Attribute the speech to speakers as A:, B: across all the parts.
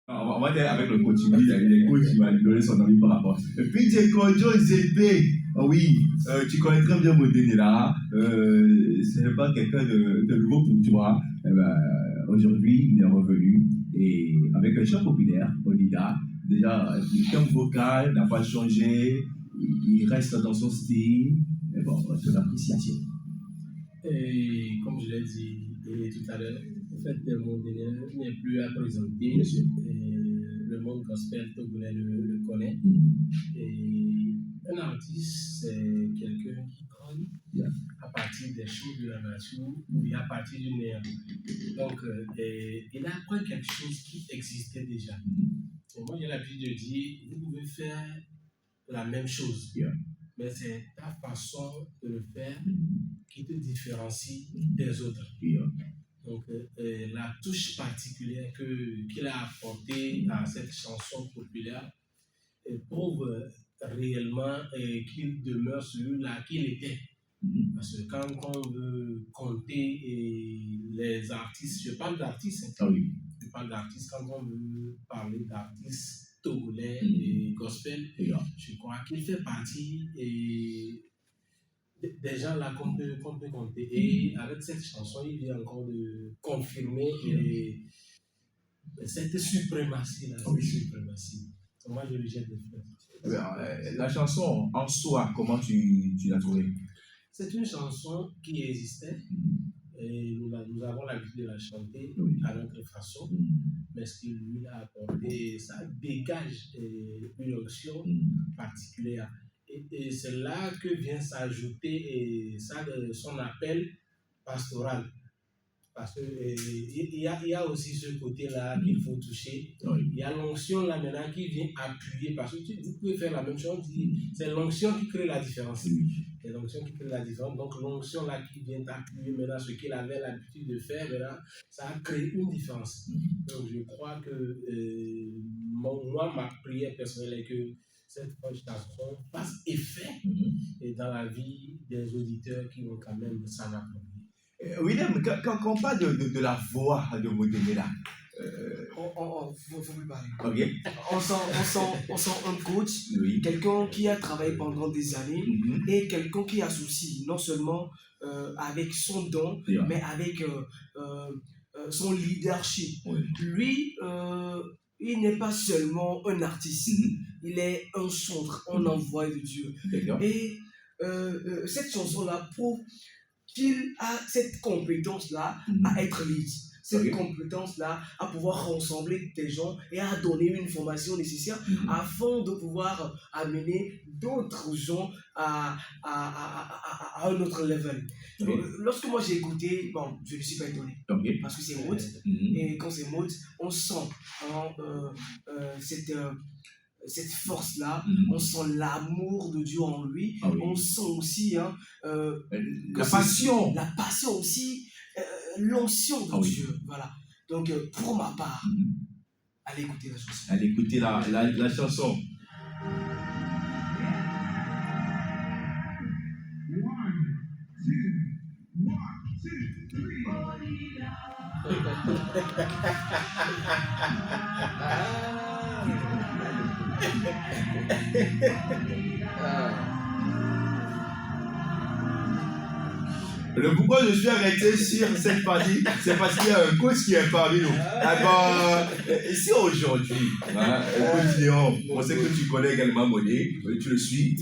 A: On va dire avec le coach, il y a les coachs qui vont lui donner son avis par rapport. Et puis, j'ai Kojo Zépé. Oui, tu connais très bien Modénéla. Ce n'est pas quelqu'un de nouveau pour toi. Aujourd'hui, il est revenu et avec un chant populaire, Olida. Déjà, le thème vocal n'a pas changé. Il reste dans son style. Mais bon, ton appréciation.
B: Et comme je l'ai dit tout à l'heure, en fait, mon délire n'est plus à présenter. Le monde gospel togolais le connaît. Et un artiste, c'est quelqu'un qui crée à partir des choses de la nature ou à partir du néant. Donc, il a appris quelque chose qui existait déjà. Et moi, j'ai l'habitude de dire, vous pouvez faire la même chose, mais c'est ta façon de le faire qui te différencie des autres. Donc, la touche particulière qu'il a apportée à cette chanson populaire prouve réellement qu'il demeure celui-là qu'il était. Parce que quand on veut compter les artistes, je parle d'artistes, je parle d'artistes, quand on veut parler d'artistes togolais et gospel, je crois qu'il fait partie des gens là qu'on peut compter. Et avec cette chanson, il vient encore de confirmer cette suprématie là. Moi, je lui jette des fleurs.
A: La chanson en soi, comment tu l'as trouvée?
B: C'est une chanson qui existait. Et nous avons l'habitude de la chanter à notre façon, mais ce qu'il lui a apporté, ça dégage une option particulière. Et c'est là que vient s'ajouter son appel pastoral. Parce qu'il y a aussi ce côté-là qu'il faut toucher. Il y a l'onction là maintenant qui vient appuyer. Parce que vous pouvez faire la même chose. C'est l'onction qui crée la différence. C'est l'onction qui crée la différence. Donc l'onction là qui vient appuyer maintenant ce qu'il avait l'habitude de faire, maintenant, ça a créé une différence. Donc je crois que moi, ma prière personnelle est que cette chanson fasse effet dans la vie des auditeurs qui vont quand même s'en approprier.
A: William, quand on parle de la voix de Modénéla,
C: faut me parler.
A: Okay.
C: On sent un coach, quelqu'un qui a travaillé pendant des années et quelqu'un qui associe non seulement avec son don, mais avec son leadership. Lui, il n'est pas seulement un artiste, il est un centre, un envoyé de Dieu. Et cette chanson-là prouve qu'il a cette compétence-là à être lead, cette compétence-là à pouvoir rassembler des gens et à donner une formation nécessaire afin de pouvoir amener d'autres gens à un autre level. Lorsque moi j'ai écouté, bon, je ne suis pas étonné parce que c'est mode et quand c'est mode, on sent cette force-là, on sent l'amour de Dieu en lui, on sent aussi
A: la passion
C: aussi, l'onction de Dieu. Voilà. Donc, pour ma part, allez écouter la chanson.
A: Allez écouter la chanson. Le pourquoi je suis arrêté sur cette partie, c'est parce qu'il y a un coach qui est parmi nous. Alors, ici aujourd'hui, continuons. On sait que tu connais également Modé, tu le suis.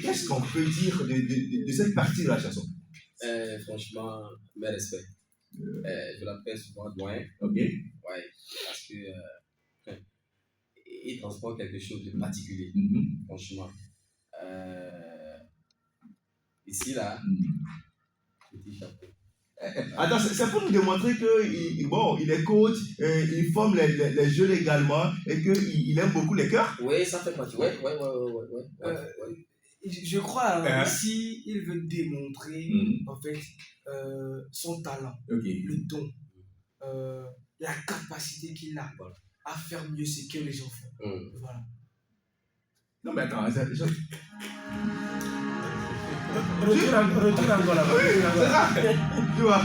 A: Qu'est-ce qu'on peut dire de cette partie de la chanson?
D: Franchement, mes respects. Je l'appelle souvent doyen.
A: Ouais,
D: parce que il transporte quelque chose de particulier. Franchement. Ici, là, petit chapeau.
A: Attends, c'est pour nous démontrer qu'il est coach, il forme les jeunes également et qu'il aime beaucoup les chœurs.
D: Oui, ça fait partie. Ouais.
C: Je crois ici, il veut démontrer en fait son talent, le don, la capacité qu'il a à faire mieux ce que les gens font. Voilà.
A: Non mais attends,
B: Retourne encore là-bas.
A: Oui, c'est ça. Tu vois.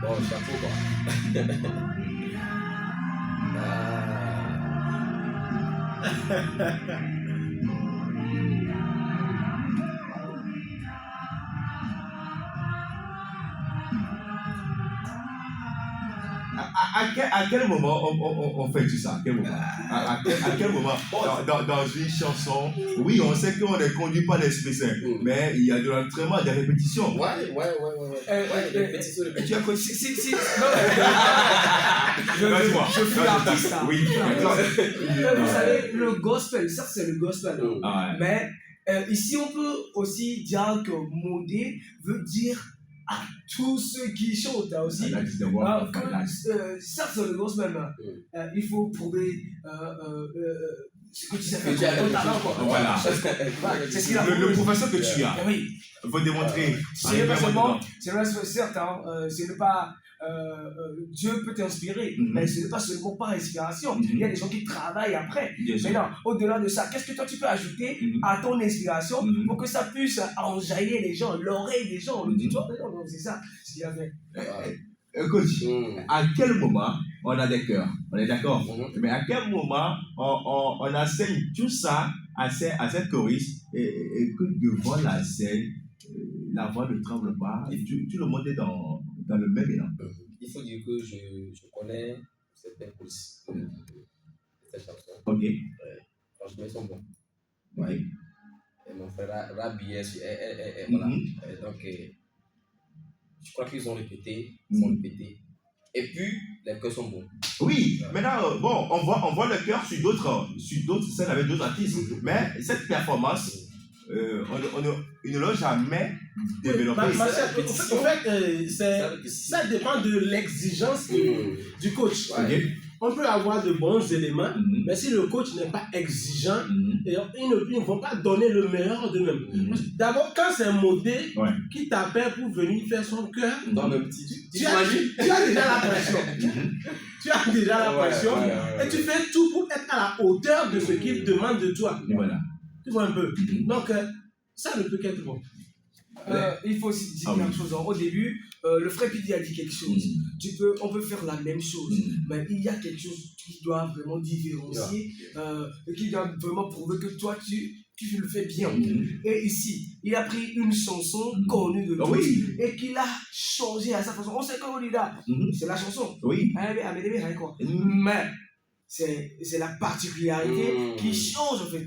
D: Bon, chapeau quoi.
A: À quel moment on fait tout ça? À quel moment? À quel moment dans une chanson, oui, on sait qu'on ne conduit pas l'Esprit Saint, mais il y a de l'entraînement, des répétitions.
D: Ouais. Répétition.
A: Tu as connu?
C: Je suis l'artiste.
A: Oui.
C: Vous savez, le gospel, ça c'est le gospel.
A: Ouais.
C: Mais ici, on peut aussi dire que modé veut dire à tous ceux qui chantent aussi. Ça c'est le gospel. Il faut prouver ce que tu sais faire.
A: Voilà.
C: C'est ce qu'il a
A: le professeur que tu as.
C: Oui.
A: Il faut démontrer.
C: C'est pas seulement, certes, ce n'est pas. Dieu peut t'inspirer, mais ce n'est pas seulement par inspiration. Il y a des gens qui travaillent après. Maintenant, au-delà de ça, qu'est-ce que toi tu peux ajouter à ton inspiration pour que ça puisse enjailler les gens, l'oreille des gens, l'auditoire? Non, c'est ça ce qu'il a fait.
A: Coach, à quel moment on a des cœurs? On est d'accord? Mais à quel moment on enseigne tout ça à cette choriste et que devant la scène, la voix ne tremble pas et tout le monde est dans le même élan?
D: Il faut dire que je connais certaines coulisses de cette chanson.
A: Ok.
D: Franchement, ils sont bons.
A: Ouais.
D: Et mon frère Rabi voilà. Donc, je crois qu'ils ont répété, Et puis, les chœurs sont bons. Oui,
A: maintenant, bon, on voit le cœur sur d'autres scènes avec d'autres artistes. Mais cette performance, il ne l'a jamais développée.
B: En fait, ça dépend de l'exigence du coach.
A: Okay.
B: On peut avoir de bons éléments, mais si le coach n'est pas exigeant, ils ne vont pas donner le meilleur d'eux-mêmes. D'abord, quand c'est un modé qui t'appelle pour venir faire son cœur, tu as déjà la pression. Tu as déjà la pression et tu fais tout pour être à la hauteur de ce qu'il demande de toi.
A: Voilà.
B: Tu vois un peu. Donc, ça ne peut qu'être bon.
C: Il faut aussi dire quelque chose. Au début, le frère Pidi a dit quelque chose. On peut faire la même chose, mais il y a quelque chose qui doit vraiment différencier, qui doit vraiment prouver que toi, tu le fais bien. Et ici, il a pris une chanson connue de lui et qu'il a changé à sa façon. On sait qu'on dit là, c'est la chanson.
A: Oui.
C: Mais c'est la particularité qui change en fait.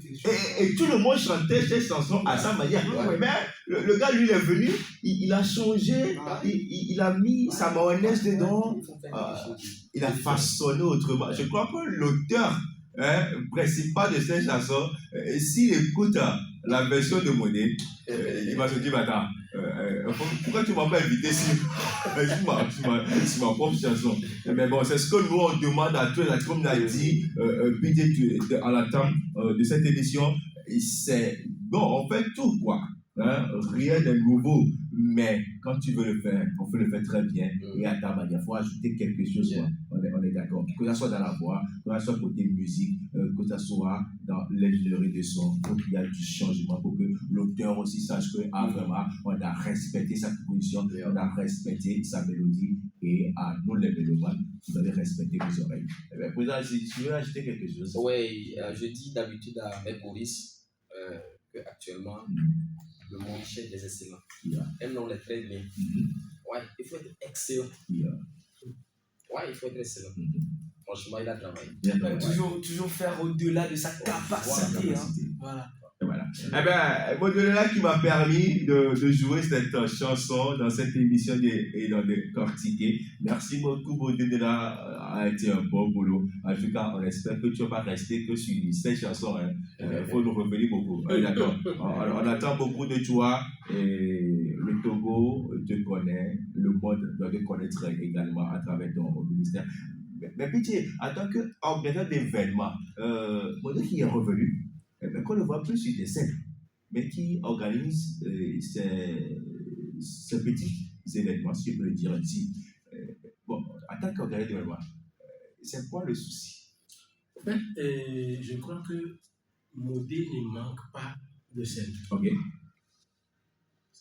A: Et tout le monde chantait cette chanson à sa manière. Mais le gars, lui, il est venu, il a changé, il a mis sa mayonnaise dedans, il a façonné autrement. Je crois que l'auteur principal de cette chanson, s'il écoute la version de Modé, il va se dire, attends, pourquoi tu m'as pas invité sur ma propre chanson? Mais bon, c'est ce que nous on demande à tous, comme on a dit, à la temps de cette émission, c'est bon, on fait tout quoi. Rien de nouveau, mais quand tu veux le faire, on peut le faire très bien et à ta manière. Il faut ajouter quelque chose, on est d'accord. Que ça soit dans la voix, que ça soit côté musique, que ça soit dans l'ingénierie des sons, pour qu'il y ait du changement, pour que l'auteur aussi sache que vraiment, on a respecté sa composition, on a respecté sa mélodie et à nous les mélomanes, vous allez respecter vos oreilles. Président, si tu veux ajouter quelque chose.
D: Oui, je dis d'habitude à mes choristes qu'actuellement, le monde cherche des excellents. Elles n'ont les très bien. Ouais, il faut être excellent. Ouais, il faut être excellent. Franchement, il a travaillé.
C: Toujours faire au-delà de sa capacité. Voilà.
A: Eh bien, Baudelaire qui m'a permis de jouer cette chanson dans cette émission et dans des cortiqués. Merci beaucoup, Baudelaire a été un bon boulot. En tout cas, on espère que tu ne vas pas rester que sur cette chanson. Il faut nous revenir beaucoup. D'accord. On attend beaucoup de toi et le Togo te connaît, le monde doit te connaître également à travers ton ministère. Mais pitié, en tant qu'organisateur d'événements, Baudelaire qui est revenu, qu'on ne voit plus sur des scènes, mais qui organise ces petits événements, si je peux le dire ainsi. Bon, en tant qu'organisateur d'événements, c'est quoi le souci?
B: En fait, je crois que Modé ne manque pas de scène.
A: Ok.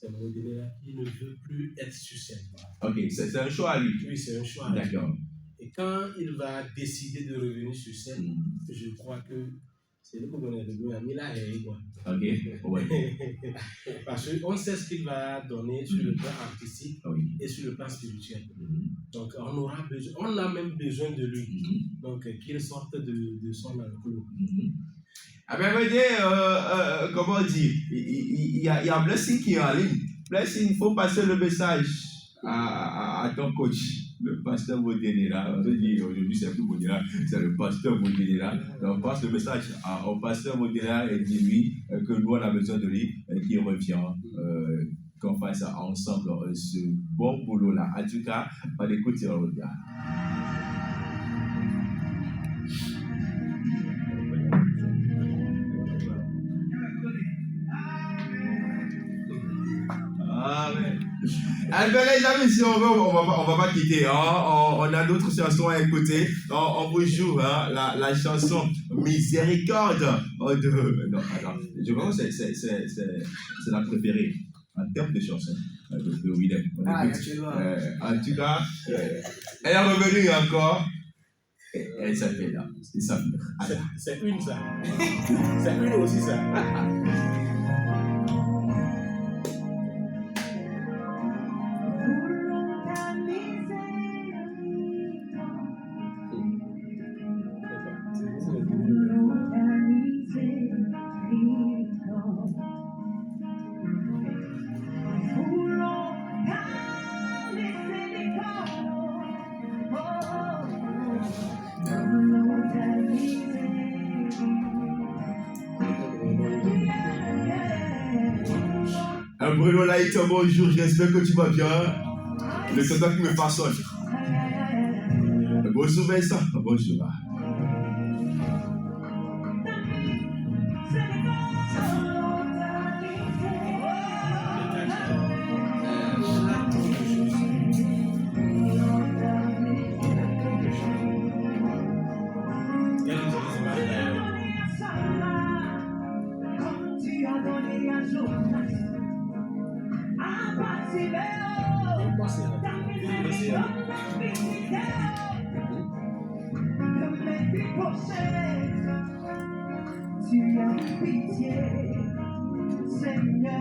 B: C'est mon délai qui ne veut plus être sur scène.
A: Ok, c'est un choix à lui.
B: Oui, c'est un choix.
A: D'accord.
B: Et quand il va décider de revenir sur scène, je crois que c'est le problème de l'ami là et quoi.
A: Ok, ouais.
B: Parce qu'on sait ce qu'il va donner sur le plan artistique et sur le plan spirituel. Donc on a même besoin de lui. Donc qu'il sorte de son enclos.
A: Ah ben, comment dire, il y a Blessing qui est en ligne. Blessing, il faut passer le message à ton coach, le pasteur Modénéra. On se dit aujourd'hui c'est plus Modénéra, c'est le pasteur Modénéra. Donc passe le message au pasteur Modénéra et dis-lui que nous on a besoin de lui, qu'il revient, qu'on fasse ensemble ce bon boulot là. En tout cas, on écoute et on regarde. Alors, les amis, si on veut, on va pas quitter. Hein. On a d'autres chansons à écouter. On vous joue hein, la chanson Miséricorde de. Non, attends. Je pense que c'est la préférée en termes de chansons de Willem. En tout cas, elle est revenue encore. Et elle s'appelle là.
B: C'est une ça. C'est une aussi ça.
A: Bruno Light, bonjour, j'espère que tu vas bien. Le tonton qui me façonne. Bonjour Vincent, bonjour.
E: Tu as pitié, Seigneur,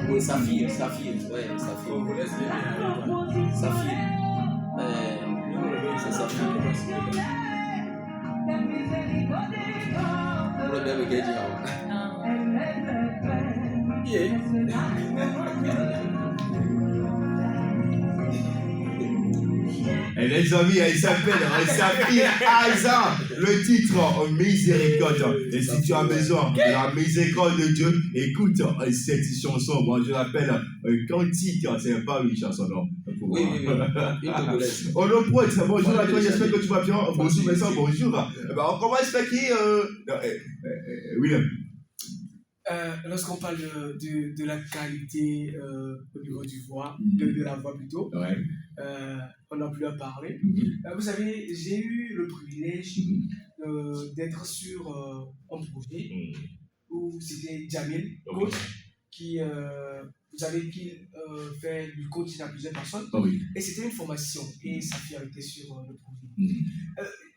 D: Oui, Saphir, ouais, Saphir.
B: On vous laisse les
D: Saphir. C'est Saphir. Pour le même gars,
A: Et les amis, elle s'appelle Aïza. Le titre, Miséricorde. Et si tu as besoin de la miséricorde de Dieu, écoute cette chanson. Moi, je l'appelle Cantique. C'est pas une chanson, non.
D: Oui.
A: On le prête. Bonjour à toi, j'espère que tu vas bien. Bonjour, Vincent, bonjour. On commence par qui William.
C: Lorsqu'on parle de la qualité au niveau du voix, de la voix plutôt, on n'a plus à parler. Vous savez, j'ai eu le privilège d'être sur un projet où c'était Jamil, coach, qui, vous savez, qui fait du coaching à plusieurs personnes. Et c'était une formation et sa fierté sur le projet.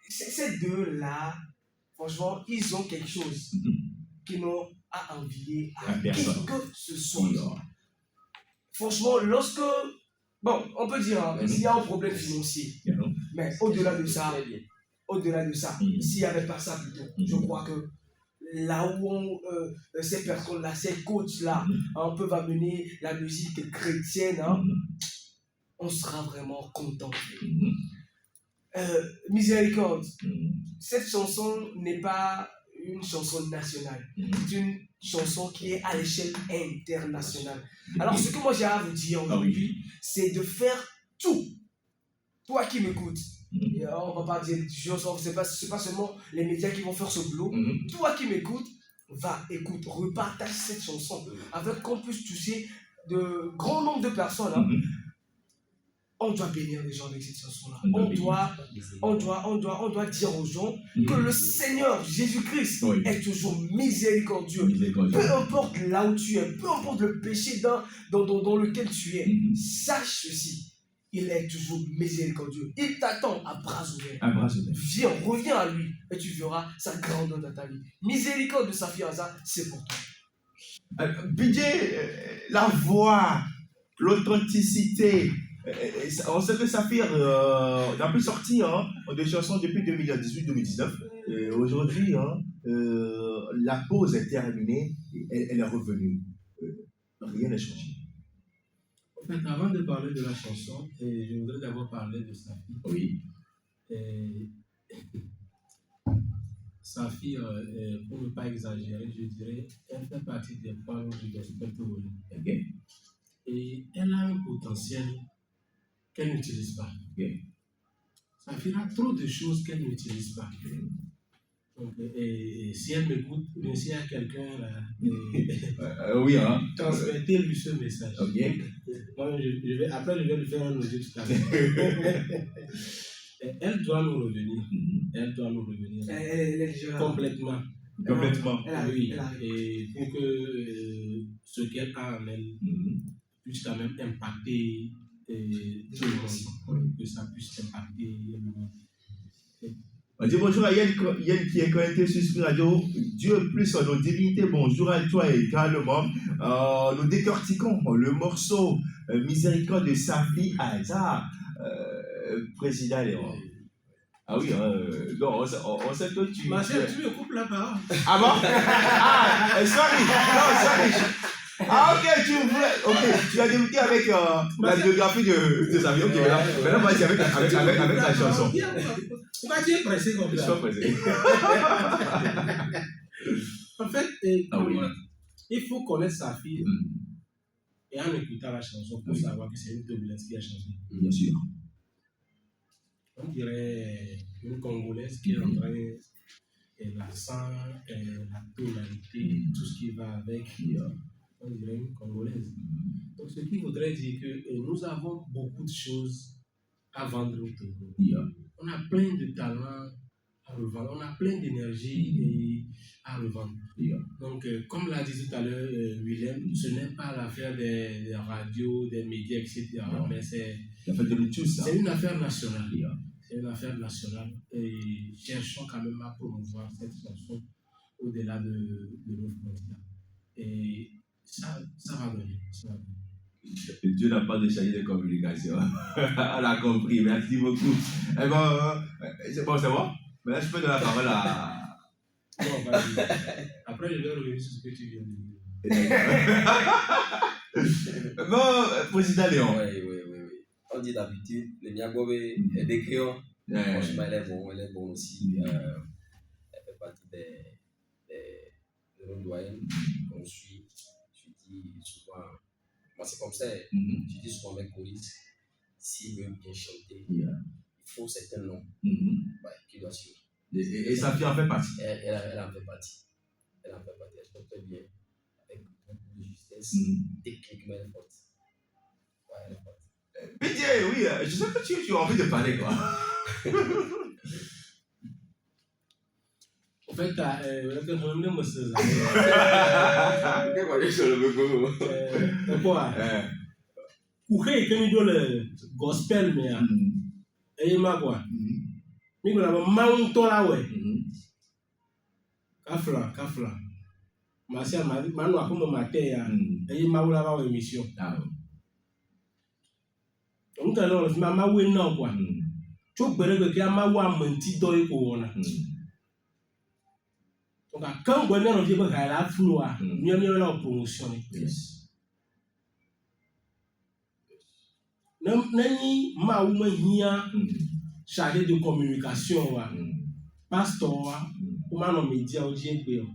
C: Ces deux-là, franchement, ils ont quelque chose qui n'ont à envier à qui que ce soit. Franchement, lorsque, bon, on peut dire, s'il y a un problème financier, mais au-delà de ça, s'il n'y avait pas ça plutôt, je crois que là où ces personnes-là, ces coachs-là, on peut amener la musique chrétienne, on sera vraiment content. Miséricorde, cette chanson n'est pas une chanson nationale, c'est une chanson qui est à l'échelle internationale. Alors ce que moi j'ai à vous dire aujourd'hui, c'est de faire tout. Toi qui m'écoutes, on va pas dire c'est pas seulement les médias qui vont faire ce boulot. Toi qui m'écoutes, écoute, repartage cette chanson avec qu'on puisse toucher de grands nombres de personnes. on doit bénir les gens avec cette chanson-là. On doit dire aux gens que le Seigneur Jésus-Christ est toujours miséricordieux. Peu importe là où tu es, peu importe le péché dans lequel tu es, sache ceci. Il est toujours miséricordieux. Il t'attend à bras ouverts. Viens, reviens à lui et tu verras sa grandeur dans ta vie. Miséricorde de Saphir Aza, c'est pour toi.
A: Budget, la voix, l'authenticité. On sait que Saphir n'a plus sorti des chansons depuis 2018-2019. Aujourd'hui, la pause est terminée. Elle est revenue. Rien n'a changé.
B: En fait, avant de parler de la chanson, je voudrais d'abord parler de Saphir.
A: Oui.
B: Saphir, pour ne pas exagérer, je dirais, elle fait partie des points du gospel togolais.
A: Okay.
B: Et elle a un potentiel qu'elle n'utilise pas.
A: Okay.
B: Saphir a trop de choses qu'elle n'utilise pas. Donc, si elle m'écoute, ou s'il y a quelqu'un là,
A: oui,
B: transmettez-lui ce message.
A: Okay.
B: Moi, après, je vais lui faire un audio tout à l'heure. Elle doit nous revenir. Elle doit nous revenir.
C: Elle est déjà
B: complètement.
A: Complètement.
B: Oui. Et pour que ce qu'elle a en elle puisse quand même impacter tout le monde. Que ça puisse impacter le monde.
A: On dit bonjour à Yann qui est connecté sur Spirit Radio. Dieu plus nos divinités, bonjour à toi également. Nous décortiquons le morceau Miséricorde de Saphir Aza, président Léon. Ah oui, non, on sait que tu...
B: Ma chère, tu me coupes la parole.
A: Ah bon? Ah, sorry. Non, sorry. Ah ok, tu as débuté avec la biographie de Saphir. Ok, maintenant vas-y avec la chanson.
B: Pourquoi tu es pressé comme ça?
A: Je suis pas pressé.
B: En fait, il faut connaître Saphir et en écoutant la chanson pour savoir que c'est une Togolaise qui a chanté.
A: Bien sûr.
B: On dirait une Congolaise qui est en train de l'accent, la tonalité, tout ce qui va avec. On dirait une Congolaise. Donc, ce qui voudrait dire que nous avons beaucoup de choses à vendre au Togo. On a plein de talents à revendre, on a plein d'énergie à revendre. Donc, comme l'a dit tout à l'heure Willem, ce n'est pas l'affaire des radios, des médias, etc. Mais c'est une affaire nationale. C'est une affaire nationale. Et cherchons quand même à promouvoir cette chanson au-delà de nos frontières. Et ça va venir.
A: Dieu n'a pas de chargé de communication. On a compris, merci beaucoup. Eh ben, c'est bon. Mais là, je peux donner la parole à...
B: Non, vas-y. Après, je vais revenir sur ce que tu viens de dire.
A: Bon, président Léon.
D: Oui. On dit d'habitude, le Niagobe est décriant. Franchement, elle est bonne aussi. Elle fait partie de nos doyennes qu'on suit. Je dis souvent... Moi, c'est comme ça. Je dis souvent avec Maurice, s'il veut bien chanter, il faut certains noms qu'il doit suivre.
A: Et Saphir en fait partie.
D: Elle en fait partie. Elle chante très bien, avec beaucoup de justesse, techniquement elle est forte. Ouais, elle est forte.
A: Pitié, oui, je sais que tu as envie de parler, quoi.
B: En fait, kuhe keni do le gospel me ya eye ma kwa mi gona ba mount la we kafla masia manu akomo mate ya eye ma wala ba émission on ka lo ma we na kwa cho gbere ke ma wa menti do e ko wona donc quand on est revenu à la floua mieux la promotion. Nani ma uma hia chargé de communication wa pasteur wa o ma no media o je gbe o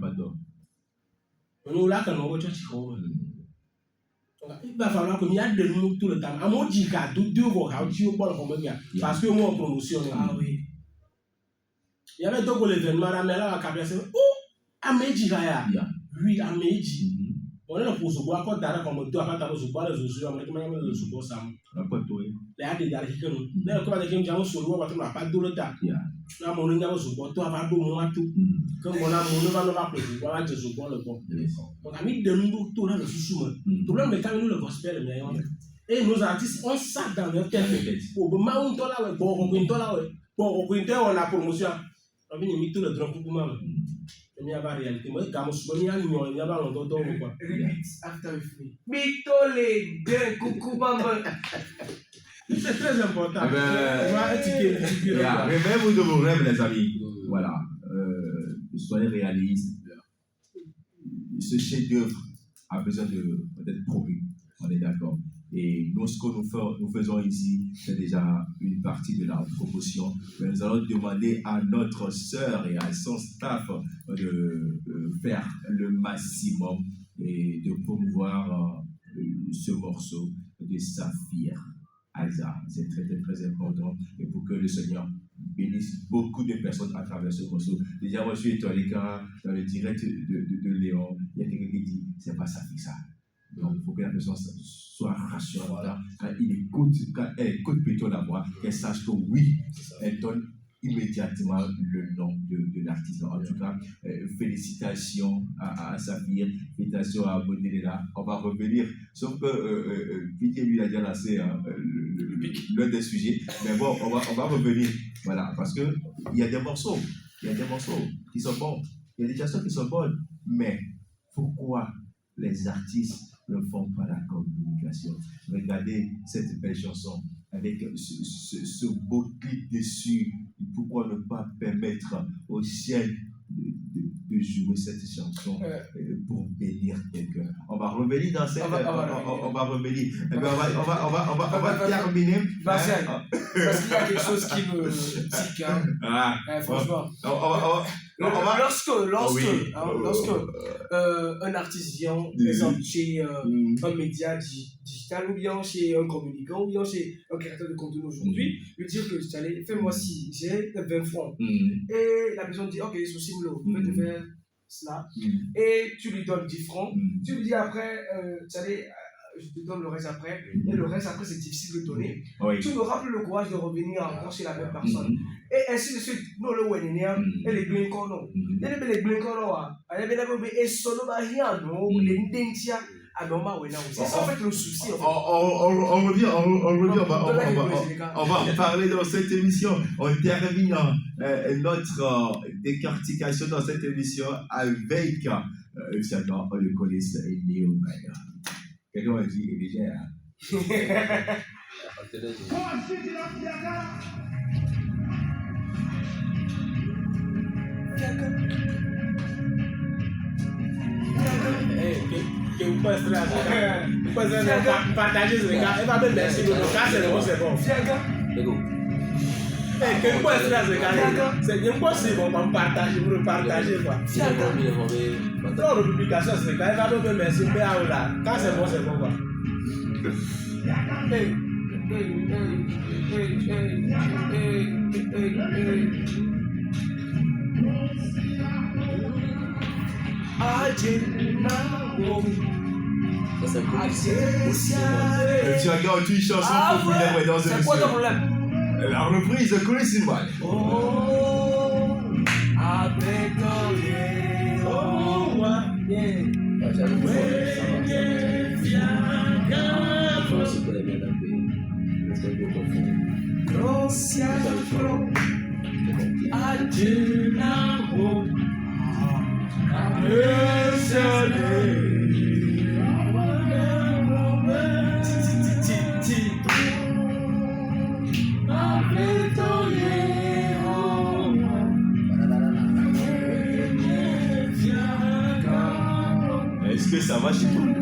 A: pardon
B: on la kan o church ko donc il va falloir que mi a de nous tout le temps amo ji ka do go ha o ji o bo ko mo parce que moi promotion oui. Il y avait donc l'événement là, mais là, la caméra c'est oh, Améji là, oui, Améji. On est là pour se boire quand t'as comme toi quand t'as se boire les autres on est comme se boire ça
A: Apa tu?
B: les a des gars qui nous là comme avec un gens sur le boire pas de l'autre là mon nom se boire toi va do moi tout comme on a mon nom va plus voilà je se boire le bon donc ami de nous tout là le sous tout là mais quand nous le gospel mais et nos artistes on ça dans leur tête au moment où toi là bon on a la promotion on vient mettre le drum pour moi il y a pas réalité moi quand je suis il y a pas longtemps quoi
C: Repeat after me. Bitole de coucou maman.
B: c'est très important.
A: Rêvez-vous de vos rêves, les amis. Voilà. Soyez réalistes. Ce chef-d'œuvre a besoin d'être promu. On est d'accord. Et nous, ce que nous faisons ici, c'est déjà une partie de la promotion. Mais nous allons demander à notre sœur et à son staff de faire le maximum et de promouvoir ce morceau de Saphir Aza. C'est très, très, très important. Et pour que le Seigneur bénisse beaucoup de personnes à travers ce morceau. Déjà, moi, je suis étonné quand dans le direct de Léon, il y a quelqu'un qui dit c'est pas Saphir ça. Donc, il faut que la personne soit rassurée. Voilà. Quand elle écoute plutôt la voix, qu'elle sache que oui, elle donne immédiatement le nom de l'artiste. En tout cas, félicitations à Saphir, félicitations à Bodelela. On va revenir, sauf que Piqué lui a déjà lancé l'un des sujets. Mais bon, on va revenir. Voilà, parce qu'il y a des morceaux qui sont bons, il y a des chansons qui sont bonnes, mais pourquoi les artistes ne font pas la communication? Regardez cette belle chanson avec ce beau clip dessus. Pourquoi ne pas permettre au ciel de jouer cette chanson pour bénir quelqu'un? On va revenir dans cette. On va revenir. On va terminer.
C: Parce qu'il y a quelque chose qui me tique. Franchement. Lorsque un artiste vient, par exemple, chez un média digital, ou bien chez un communicant, ou bien chez un créateur de contenu aujourd'hui, lui dire que fais-moi si j'ai 20 francs. Et la personne dit, ok, souci, je vais te faire cela. Et tu lui donnes 10 francs. Tu lui dis après, je te donne le reste après. Et le reste après, c'est difficile de donner. Tu me rappelles le courage de revenir encore chez la même personne. Et ainsi de suite, nous le voyons, et les blinkons, non. Les blinkons, et solo rien, non, les dentia. C'est en fait le souci.
A: On revient, on va parler dans cette émission. On termine notre décortication dans cette émission avec on le connaît, Léo Maya. Quelqu'un m'a dit, il est déjà.
B: Que vous passez là, partagez ce gars, et pas même merci de nos cas, c'est bon. Que vous passez là, ce gars, c'est impossible, on va partager, vous le partagez quoi. Non, la publication, c'est quand même pas même merci, mais là, quand c'est bon quoi.
A: Tu as gardé une chanson populaire dans ce.
C: C'est quoi ton problème?
A: La reprise de Chris Inman. Est-ce que ça va chez vous?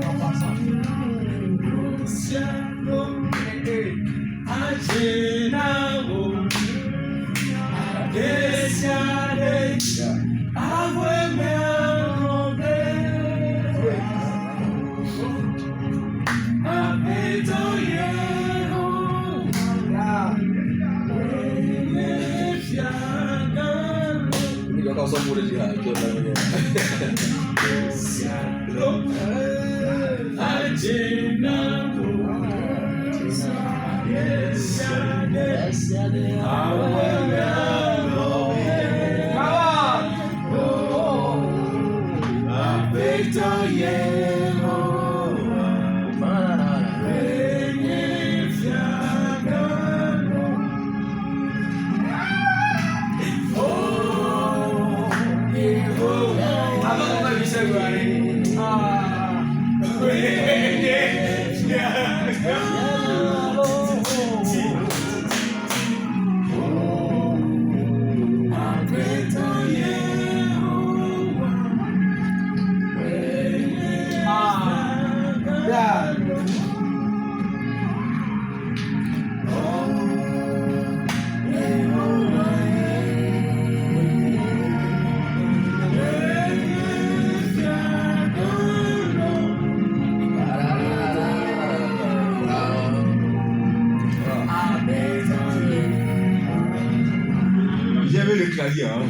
A: J'avais le clavier, hein.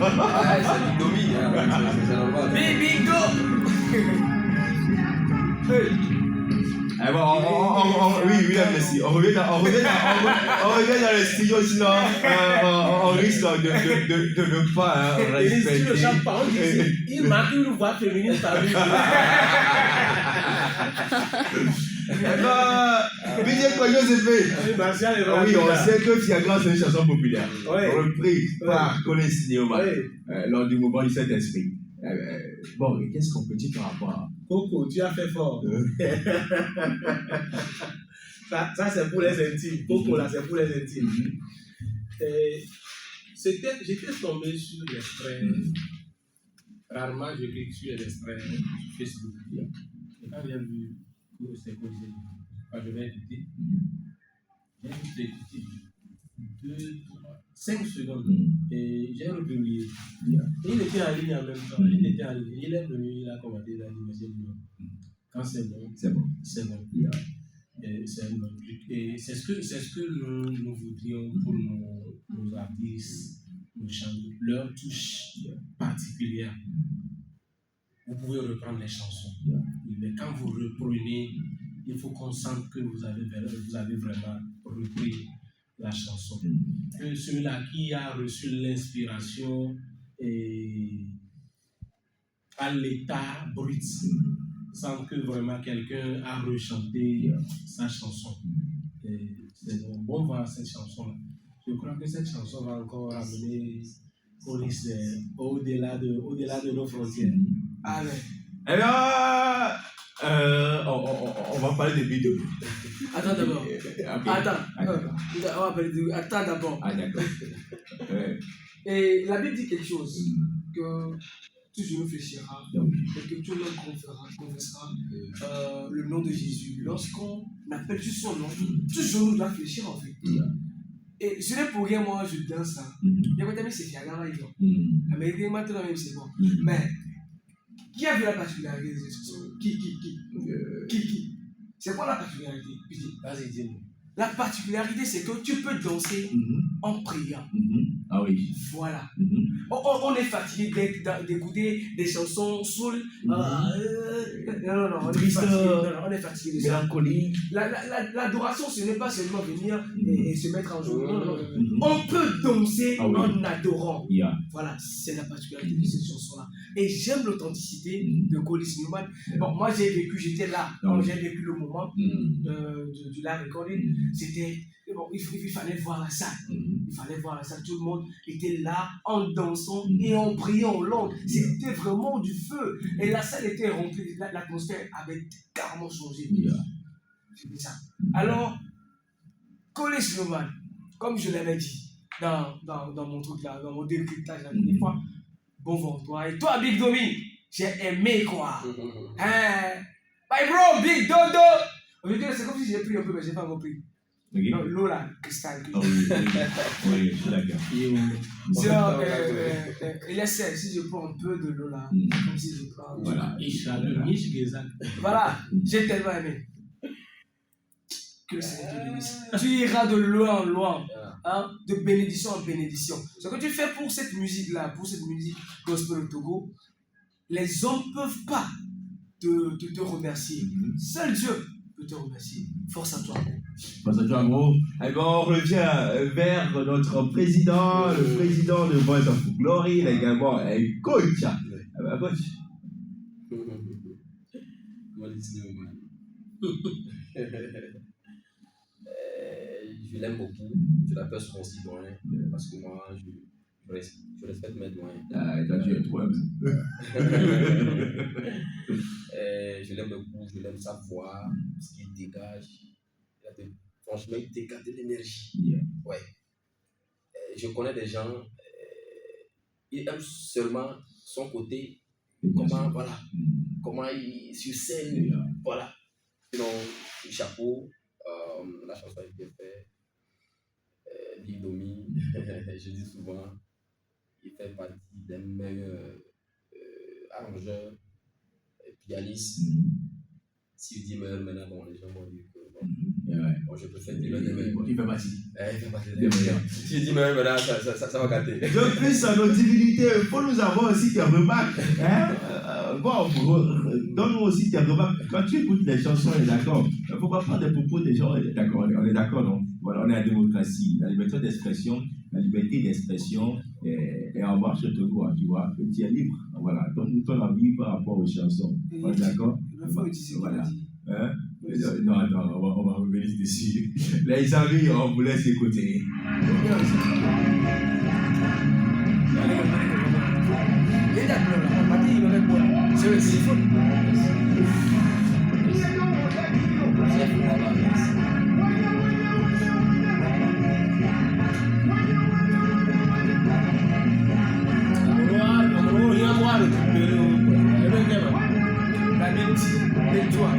D: Ouais, c'est du domi, hein. C'est normal.
C: Bingo.
A: Ah bon, oui, merci. On revient dans le studio, sinon on risque de ne pas respecter.
B: Le champagne, il marque une voix féminine par lui.
A: DJ Kojo Zépé. Oui, on sait que Fiagra c'est une chanson populaire. Reprise par Collins Newman lors du mouvement du Saint-Esprit. Bon, et qu'est-ce qu'on peut dire par rapport à
B: Coco, tu as fait fort. Ça c'est pour les intimes. Coco, là, c'est pour les intimes. J'étais tombé sur l'extrait. Rarement je clique sur les extraits sur Facebook. Et quand j'ai vu que c'est posé, quand je vais écouter, j'ai écouté 5 secondes et j'ai republié. Et il était en ligne en même temps. Il était en ligne. Il est venu, il a commenté, il a dit, monsieur Lino, quand c'est bon, c'est bon. C'est bon. C'est bon. Et c'est ce que nous voudrions pour nos artistes, nos chanteurs, leur touche particulière. Vous pouvez reprendre les chansons. Mais quand vous reprenez, il faut qu'on sente que vous avez vraiment repris la chanson. Que celui-là qui a reçu l'inspiration à l'état brut, sans que vraiment quelqu'un a rechanté sa chanson. C'est bon voir cette chanson-là. Je crois que cette chanson va encore amener Police au-delà de nos frontières.
C: Amen.
A: Alors, on va parler de vidéos.
C: Attends d'abord.
A: Okay.
C: Attends d'abord.
A: Ah, d'accord.
C: Et la Bible dit quelque chose que tout genou fléchira et que tout l'homme confessera le nom de Jésus. Lorsqu'on appelle juste son nom, tout genou doit fléchir en fait. Et ce n'est pour rien, moi je danse. Il y a même c'est Fiagra, mais maintenant même c'est bon. Mais qui a vu la particularité de cette chanson? Qui? C'est quoi la particularité?
B: Vas-y, dis-moi.
C: La particularité, c'est que tu peux danser en priant.
A: Ah oui.
C: Voilà. On est fatigué d'écouter des chansons soul. Non, on est fatigué de ça.
A: Mélancolie.
C: L'adoration, ce n'est pas seulement venir et se mettre en jour. Non. On peut danser en adorant. Voilà, c'est la particularité de cette chanson-là. Et j'aime l'authenticité de Collins Newman. Bon, moi j'étais là, j'ai vécu le moment du live recording. C'était, bon, il fallait voir la salle. Il fallait voir la salle. Tout le monde était là en dansant et en priant en langue. C'était vraiment du feu. Et la salle était remplie. L'atmosphère avait carrément changé. C'était ça. Alors, Collins Newman, comme je l'avais dit dans mon truc là, dans mon décryptage la dernière fois, bon vent toi. Et toi, Big Domi, j'ai aimé quoi. Hein? Bye bro, Big Dodo. C'est comme si j'ai pris un peu, mais j'ai pas compris. L'eau là, cristal.
A: Oui, je suis d'accord.
C: Il est sec, si je prends un peu de l'eau là, comme si je prends. Voilà, j'ai tellement aimé. Que le Seigneur te bénisse. Tu iras de loin en loin, hein, de bénédiction en bénédiction. Ce que tu fais pour cette musique là, pour cette musique gospel au Togo, les hommes ne peuvent pas te remercier. Seul Dieu peut te remercier. Force à toi.
A: Force à toi, gros. Eh ben, on revient vers notre président, le président de Voice of Glory, il est également un coach. Coach.
D: Je l'aime beaucoup, je l'appelle son citoyen parce que moi je respecte mes doyens.
A: Tu es trop
D: je l'aime beaucoup, je l'aime sa voix, ce qu'il dégage. Franchement, il dégage de l'énergie. Ouais. Je connais des gens, ils aiment seulement son côté, comment il sur scène, voilà. Sinon, chapeau, la chanson a été faite. Lidomi, je dis souvent, il fait partie des meilleurs arrangeurs, pianistes. Si je dis meilleur maintenant, bon, les gens vont dire que bon, je peux faire des meilleurs.
A: Il fait partie.
D: Des meilleurs. Si je dis meilleur maintenant, ça va gâter.
A: De plus, à notre divinité, il faut nous avoir aussi tes remarques. Donne-nous aussi tes remarques. Quand tu écoutes les chansons, on est d'accord. Il ne faut pas prendre des propos des gens, on est d'accord, non? Voilà, on est en démocratie. La liberté d'expression, et on marche sur te quoi, tu vois. Tu es libre. Voilà, donne-nous ton avis par rapport aux chansons. On est d'accord? Voilà. Non, attends, on va revenir dessus. Les amis, on vous laisse écouter.
C: C'est le téléphone. La même toi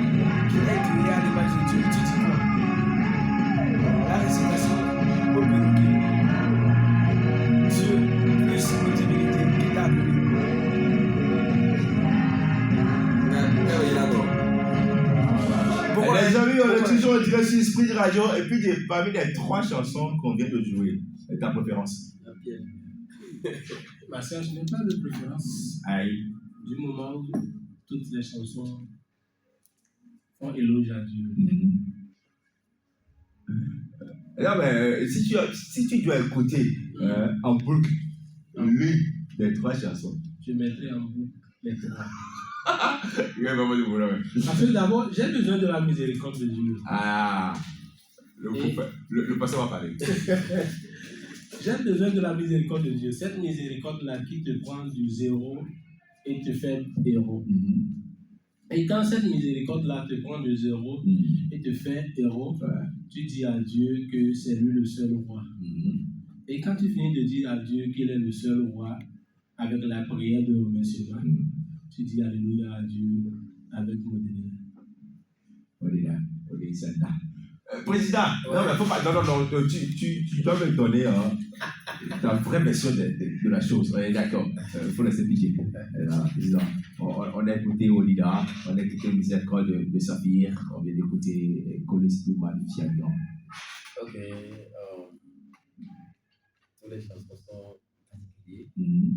C: qui est créé à l'image de Dieu, tu dis quoi? La récitation au perroquet. Dieu plus notre divinité qui t'a appelé.
A: Les amis, on est toujours en direct sur Esprit Radio et puis parmi les 3 chansons qu'on vient de jouer, ta préférence?
B: Ma sœur, je n'ai pas de préférence.
A: Aïe.
B: Du moment où toutes les chansons font éloge à Dieu.
A: Non, mais si tu dois écouter en boucle l'une des 3 chansons,
B: je mettrai en boucle les 3.
A: Ouais.
B: Parce que d'abord, j'ai besoin de la miséricorde de Dieu.
A: Ah, le pasteur va parler.
B: J'ai besoin de la miséricorde de Dieu. Cette miséricorde-là qui te prend du zéro et te fait héros. Et quand cette miséricorde-là te prend du zéro et te fait héros, tu dis à Dieu que c'est lui le seul roi. Et quand tu finis de dire à Dieu qu'il est le seul roi, avec la prière de remerciement, tu dis Alléluia à Dieu avec modèle.
A: Président, non, mais faut pas. Non, tu dois me donner la vraie version de la chose. On est d'accord. Il faut laisser piquer. Président, on a écouté Olida, on a écouté Miséricorde de Saphir, on vient d'écouter Colis de Magnification.
D: Ok. Toutes les chansons sont particulières.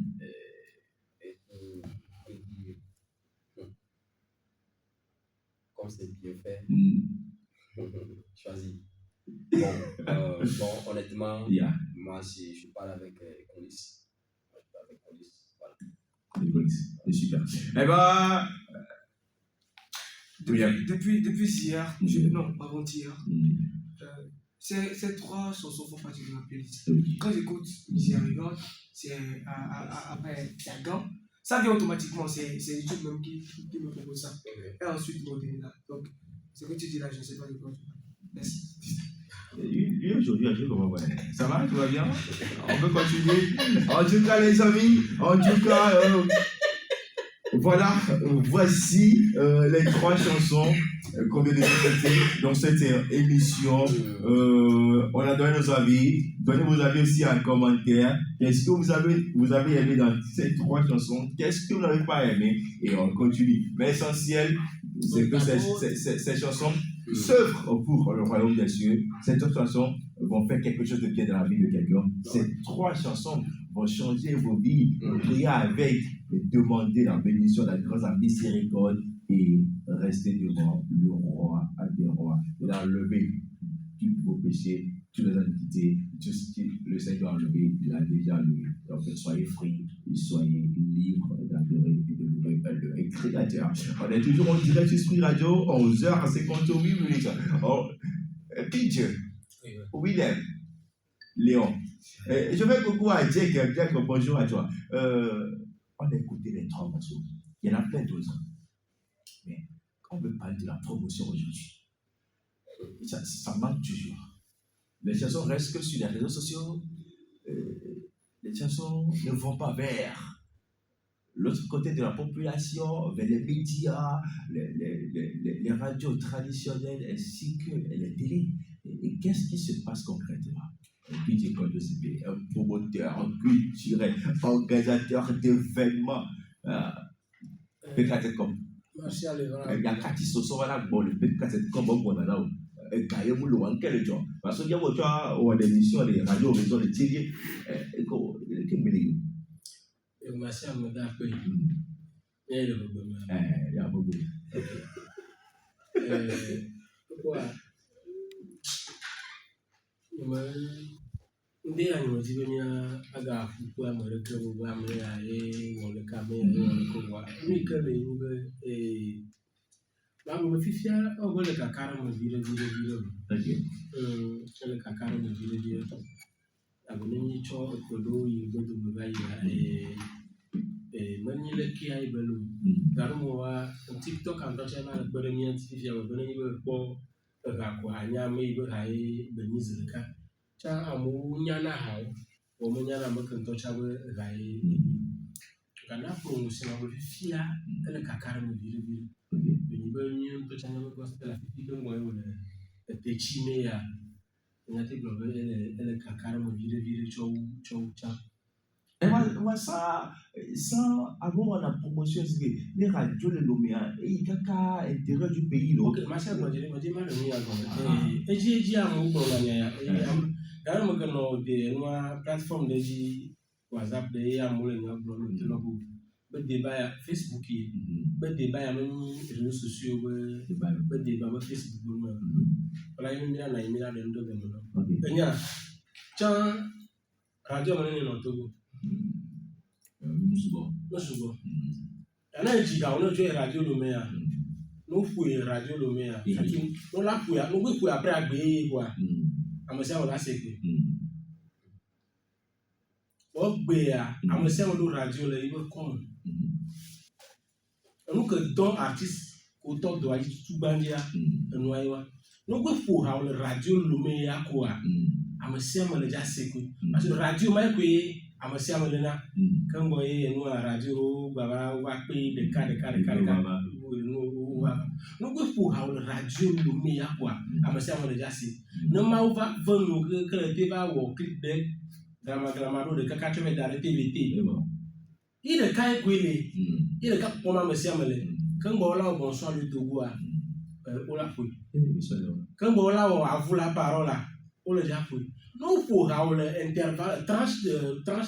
D: Et comme c'est bien fait, choisis. Bon, honnêtement, moi, si je parle avec Colis, voilà.
A: C'est super. Eh ben.
C: Depuis hier, non, avant-hier, ces 3 chansons font partie de ma playlist. Quand j'écoute Miséricorde, c'est après Sergan. Ça vient automatiquement, c'est YouTube même qui me propose ça. Et ensuite, là. Donc, ce que tu dis là, je ne sais pas de quoi tu parles. Merci.
A: Lui, aujourd'hui, ça va, tout va bien? On peut continuer. En tout cas, les amis, voilà, voici les 3 chansons qu'on vient de écouter dans cette émission. On a donné nos avis. Donnez vos avis aussi en commentaire. Qu'est-ce que vous avez aimé dans ces 3 chansons? Qu'est-ce que vous n'avez pas aimé? Et on continue. Mais l'essentiel, c'est que ces chansons s'œuvrent pour le royaume des cieux. Ces 3 chansons vont faire quelque chose de bien dans la vie de quelqu'un. Ces 3 chansons vont changer vos vies. Priez avec et demandez la bénédiction, la grâce, la miséricorde et rester devant le roi des rois. Il a enlevé tous vos péchés, toutes les iniquités, tout ce que le Seigneur a enlevé, il a déjà enlevé. Donc soyez free et soyez libres d'adorer et de louer le Créateur. On est toujours en direct sur Esprit Radio, 11h58. Oh, PJ, William, Léon. Je fais coucou à Jack. Jack, bonjour à toi. On a écouté les 3 morceaux. Il y en a plein d'autres. Mais quand on veut parler de la promotion aujourd'hui, ça manque toujours. Les chansons restent que sur les réseaux sociaux. Les chansons ne vont pas vers l'autre côté de la population, vers les médias, les radios traditionnelles ainsi que les télés. Et qu'est-ce qui se passe concrètement? Un PJ Kojo CP, un promoteur culturel, organisateur d'événements. P4.com.
B: Merci à l'Évra.
A: Il y a 4 sosos voilà bon le P4.com on a là. Et quand il y a quel jour parce qu'il y a des émissions, des radios, des télé.
B: Merci à mon gars. Il y a beaucoup. Pourquoi? Ndé à nous dire bien aga pourquoi me recruter me aller on le caméra on le voit mais que les et là me fifia on va le cacara me dire OK le cacara me dire abonné cho kodo yi godo me va et mani le qui aille belo garumo wa TikTok en tant que na bere mi fifia wa bere ni ko ga ko anya me be hai be ni zika cha amu nyana hao o mo nyana makanto cha be gai kana promotion o fia ele kakara mo vire ni be ni to cha nyama gospel afi ke mo e te chine ya nyate globe ele kakara mo vire chou cha.
A: Et moi, ça, avant la promotion, c'est les radios, les Lomia, et il y a intérieur du pays.
B: Ok, ma chère, moi, je dis mal, et j'ai un mot pour la Car je suis sur la plateforme de WhatsApp, de débat Facebook, débat les réseaux sociaux, débat Facebook. Voilà, il y a un radio, Musubo. Ana ejiga ono jo radio Lomea. No fue radio Lomea. No la fue, no we fue après agbe kwa. Amosia wala sekwe. O gbe ya, amosia wala radio le ibo come. Onu ke don artiste ko to do aji tubandia enu ayiwa. No we fue ha wala radio Lomea kwa. Amosia wala ja sekwe. Parce que radio mai kwe amosia wala na quand vous voyez nous à la radio, baba, on va payer des cas. Nous pouvons avoir la radio, nous meilleur quoi. À me servir déjà c'est. Non mais on va vendre que le TV va au clip de gramado de 80 d'arrêt TVT. Il est quand il est quand on a me servir quand on là bonsoir le Togo on l'a fouille. Quand on là on a vu la parole on l'a déjà fouille. Nous pour avoir l'intervalle tranche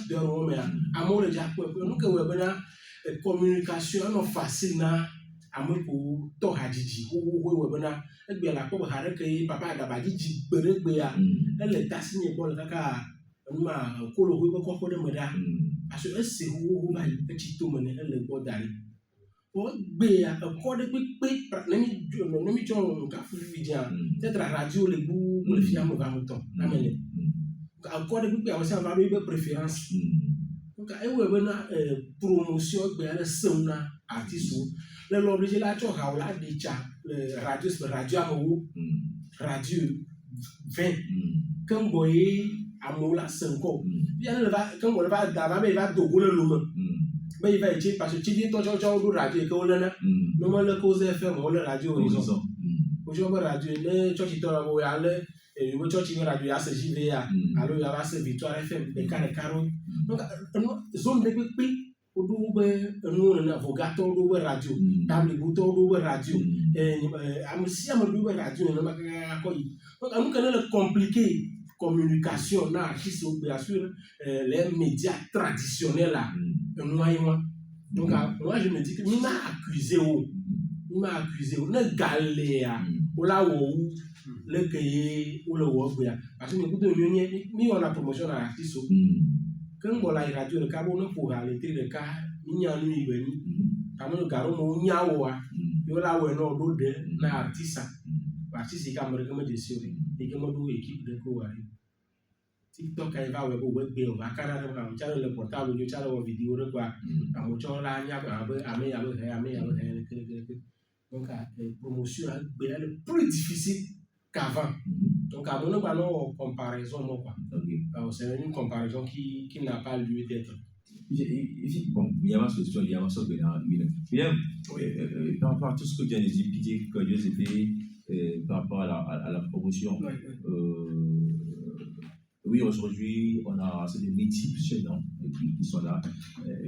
B: d'heure mais amour déjà pour nous que vous avez une communication non facile na amour pour to hadiji vous avez na bien la pour hare que papa d'abadiji bere ya elle tasse ni bon kaka ma kolo ko ko de meda parce que c'est vous va petit tout mener elle bo dari o gbe ya ko de pe nemi jon ka fu vidia peut-être radio le bou le fiam va mo ton amene encore depuis que vous avez une préférence donc vous avez une promotion de la artiste le l'obligé là tu as là déjà radio radio 20 quand vous voyez à moula 5 bien le va quand on va d'avant il va dogo le lume mais il va être parce que tu dis toi radio que on a non le cause FM on le radio horizon aujourd'hui radio ne tu toi on aller et vous tu as radio ACJVA alors il y a ce Victoire FM des carreaux donc zone de pipi au double nous navigateur double radio table bouton double radio si am double radio na makaka donc nous connaît compliqué communication na qui se bien sûr les médias traditionnels là donc moi je me dis que nous m'a accusé il m'a accusé, on a galé, on l'a ou le cahier ou le work. Parce que nous, on a promotion à l'artiste. Quand on a radio, le cas, on pour aller le cas, il y a un venu. Quand on a un yawa, il y a un autre de l'artiste. L'artiste est comme recommandé sur et comme on équipe de co. TikTok a va web web bill va Canada on channel le portable du channel vidéo de quoi à mon channel là nya donc promotion est plus difficile qu'avant donc à mon avis comparaison quoi c'est une comparaison qui n'a pas lieu d'être.
A: Bon, il y a ma solution, il y a ma solution. Bien, par rapport à tout ce que tu as dit, que Dieu c'était par rapport à la promotion. Oui, aujourd'hui, on a des multiples chaînes qui sont là.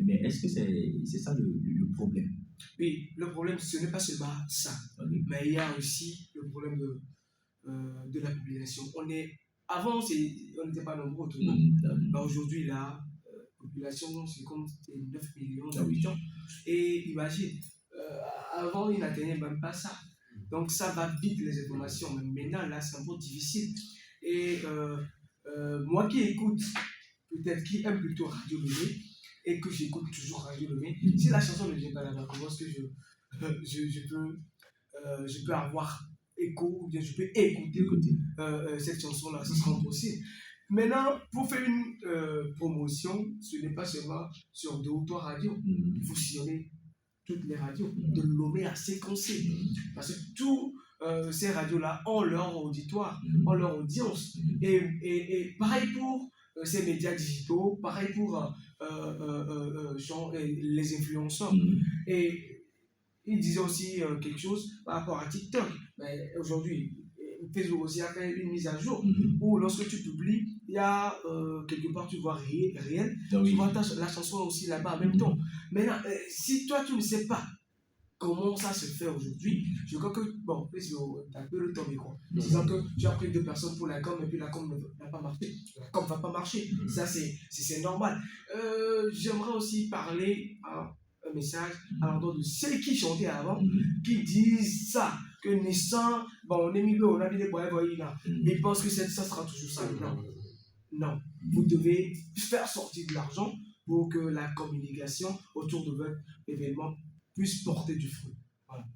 A: Mais est-ce que c'est ça le problème?
C: Oui, le problème, ce n'est pas seulement ça. Okay. Mais il y a aussi le problème de la population. Avant, on n'était pas nombreux autour de nous. Mais aujourd'hui, la population, c'est comme 9 millions d'habitants. Et imagine, avant, ils n'atteignaient même pas ça. Donc, ça va vite les informations. Mais maintenant, là, c'est un peu difficile. Et moi qui écoute, peut-être qui aime plutôt Radio Lomé, et que j'écoute toujours Radio Lomé, si la chanson ne vient pas là-bas, comment est-ce que je peux avoir écho, ou bien je peux écouter cette chanson-là, ce sera possible. Maintenant, pour faire une promotion, ce n'est pas seulement sur 2 ou 3 radios, il faut sillonner toutes les radios, de Lomé à séquencer, parce que tous ces radios-là ont leur auditoire, ont leur audience. Et pareil pour ces médias digitaux, pareil pour les influenceurs. Et il disait aussi quelque chose par rapport à TikTok. Mais aujourd'hui, Facebook aussi a fait une mise à jour où lorsque tu publies, il y a quelque part tu vois rien, tu vois la chanson aussi là-bas en même temps. Maintenant, si toi tu ne sais pas comment ça se fait aujourd'hui, je crois que, bon, tu as un peu le temps, quoi. Disant que tu as pris 2 personnes pour la com et puis la com n'a pas marché. La com ne va pas marcher. Ça, c'est normal. J'aimerais aussi parler à un message à l'endroit de ceux qui chantaient avant, qui disent ça, que Nissan, bon, on est mis, on a mis des bois, mais ils pensent que ça sera toujours ça. Non. Vous devez faire sortir de l'argent pour que la communication autour de votre événement puisse porter du fruit. Voilà.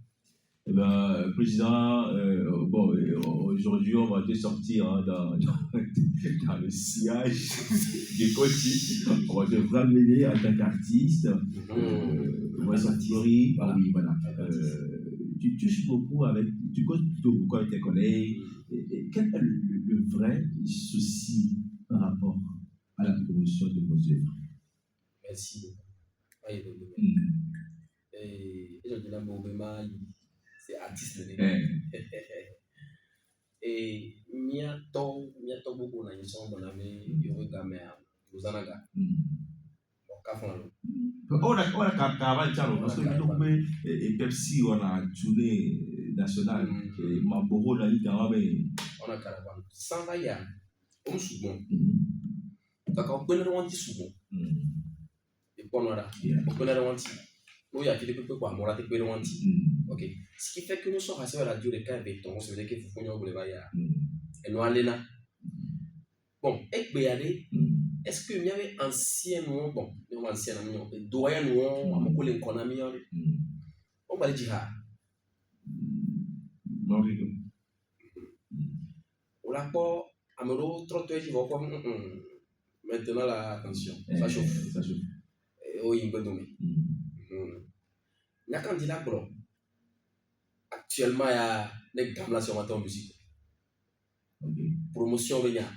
A: Eh bien, Président, bon, aujourd'hui, on va te sortir dans le sillage des côtés. On va te ramener en tant qu'artiste. On va sortir. Voilà. Oui, voilà. Tu touches beaucoup tu causes plutôt beaucoup avec tes collègues. Quel est le vrai souci par rapport à la promotion de vos œuvres?
D: Merci beaucoup. Et je dis là, c'est artiste. Et miato beaucoup na yison boname yoga mea uzanaga.
A: On a capté parce que nous Pepsi on a tourné national Marlboro là il quand même
D: on a caravane sans vaillard on souvent d'accord on peut le rendre souvent et pour nous là on peut le rendre nous y a quelque peu quoi moi là tu peux le rendre ok ce qui fait que nous sommes assez à la durée quand béton ça veut dire qu'il faut qu'on y vaillard et nous allons là bon et bien aller est-ce que il y avait ancien nom bon nous ancien nom doyen nom à mon collègue économie on va le dire
A: non
D: au rapport à mon autre tu vas comme maintenant la attention ça chauffe oui il peut donner la candidat bro actuellement il y a des gammes sur ma musique promotion venir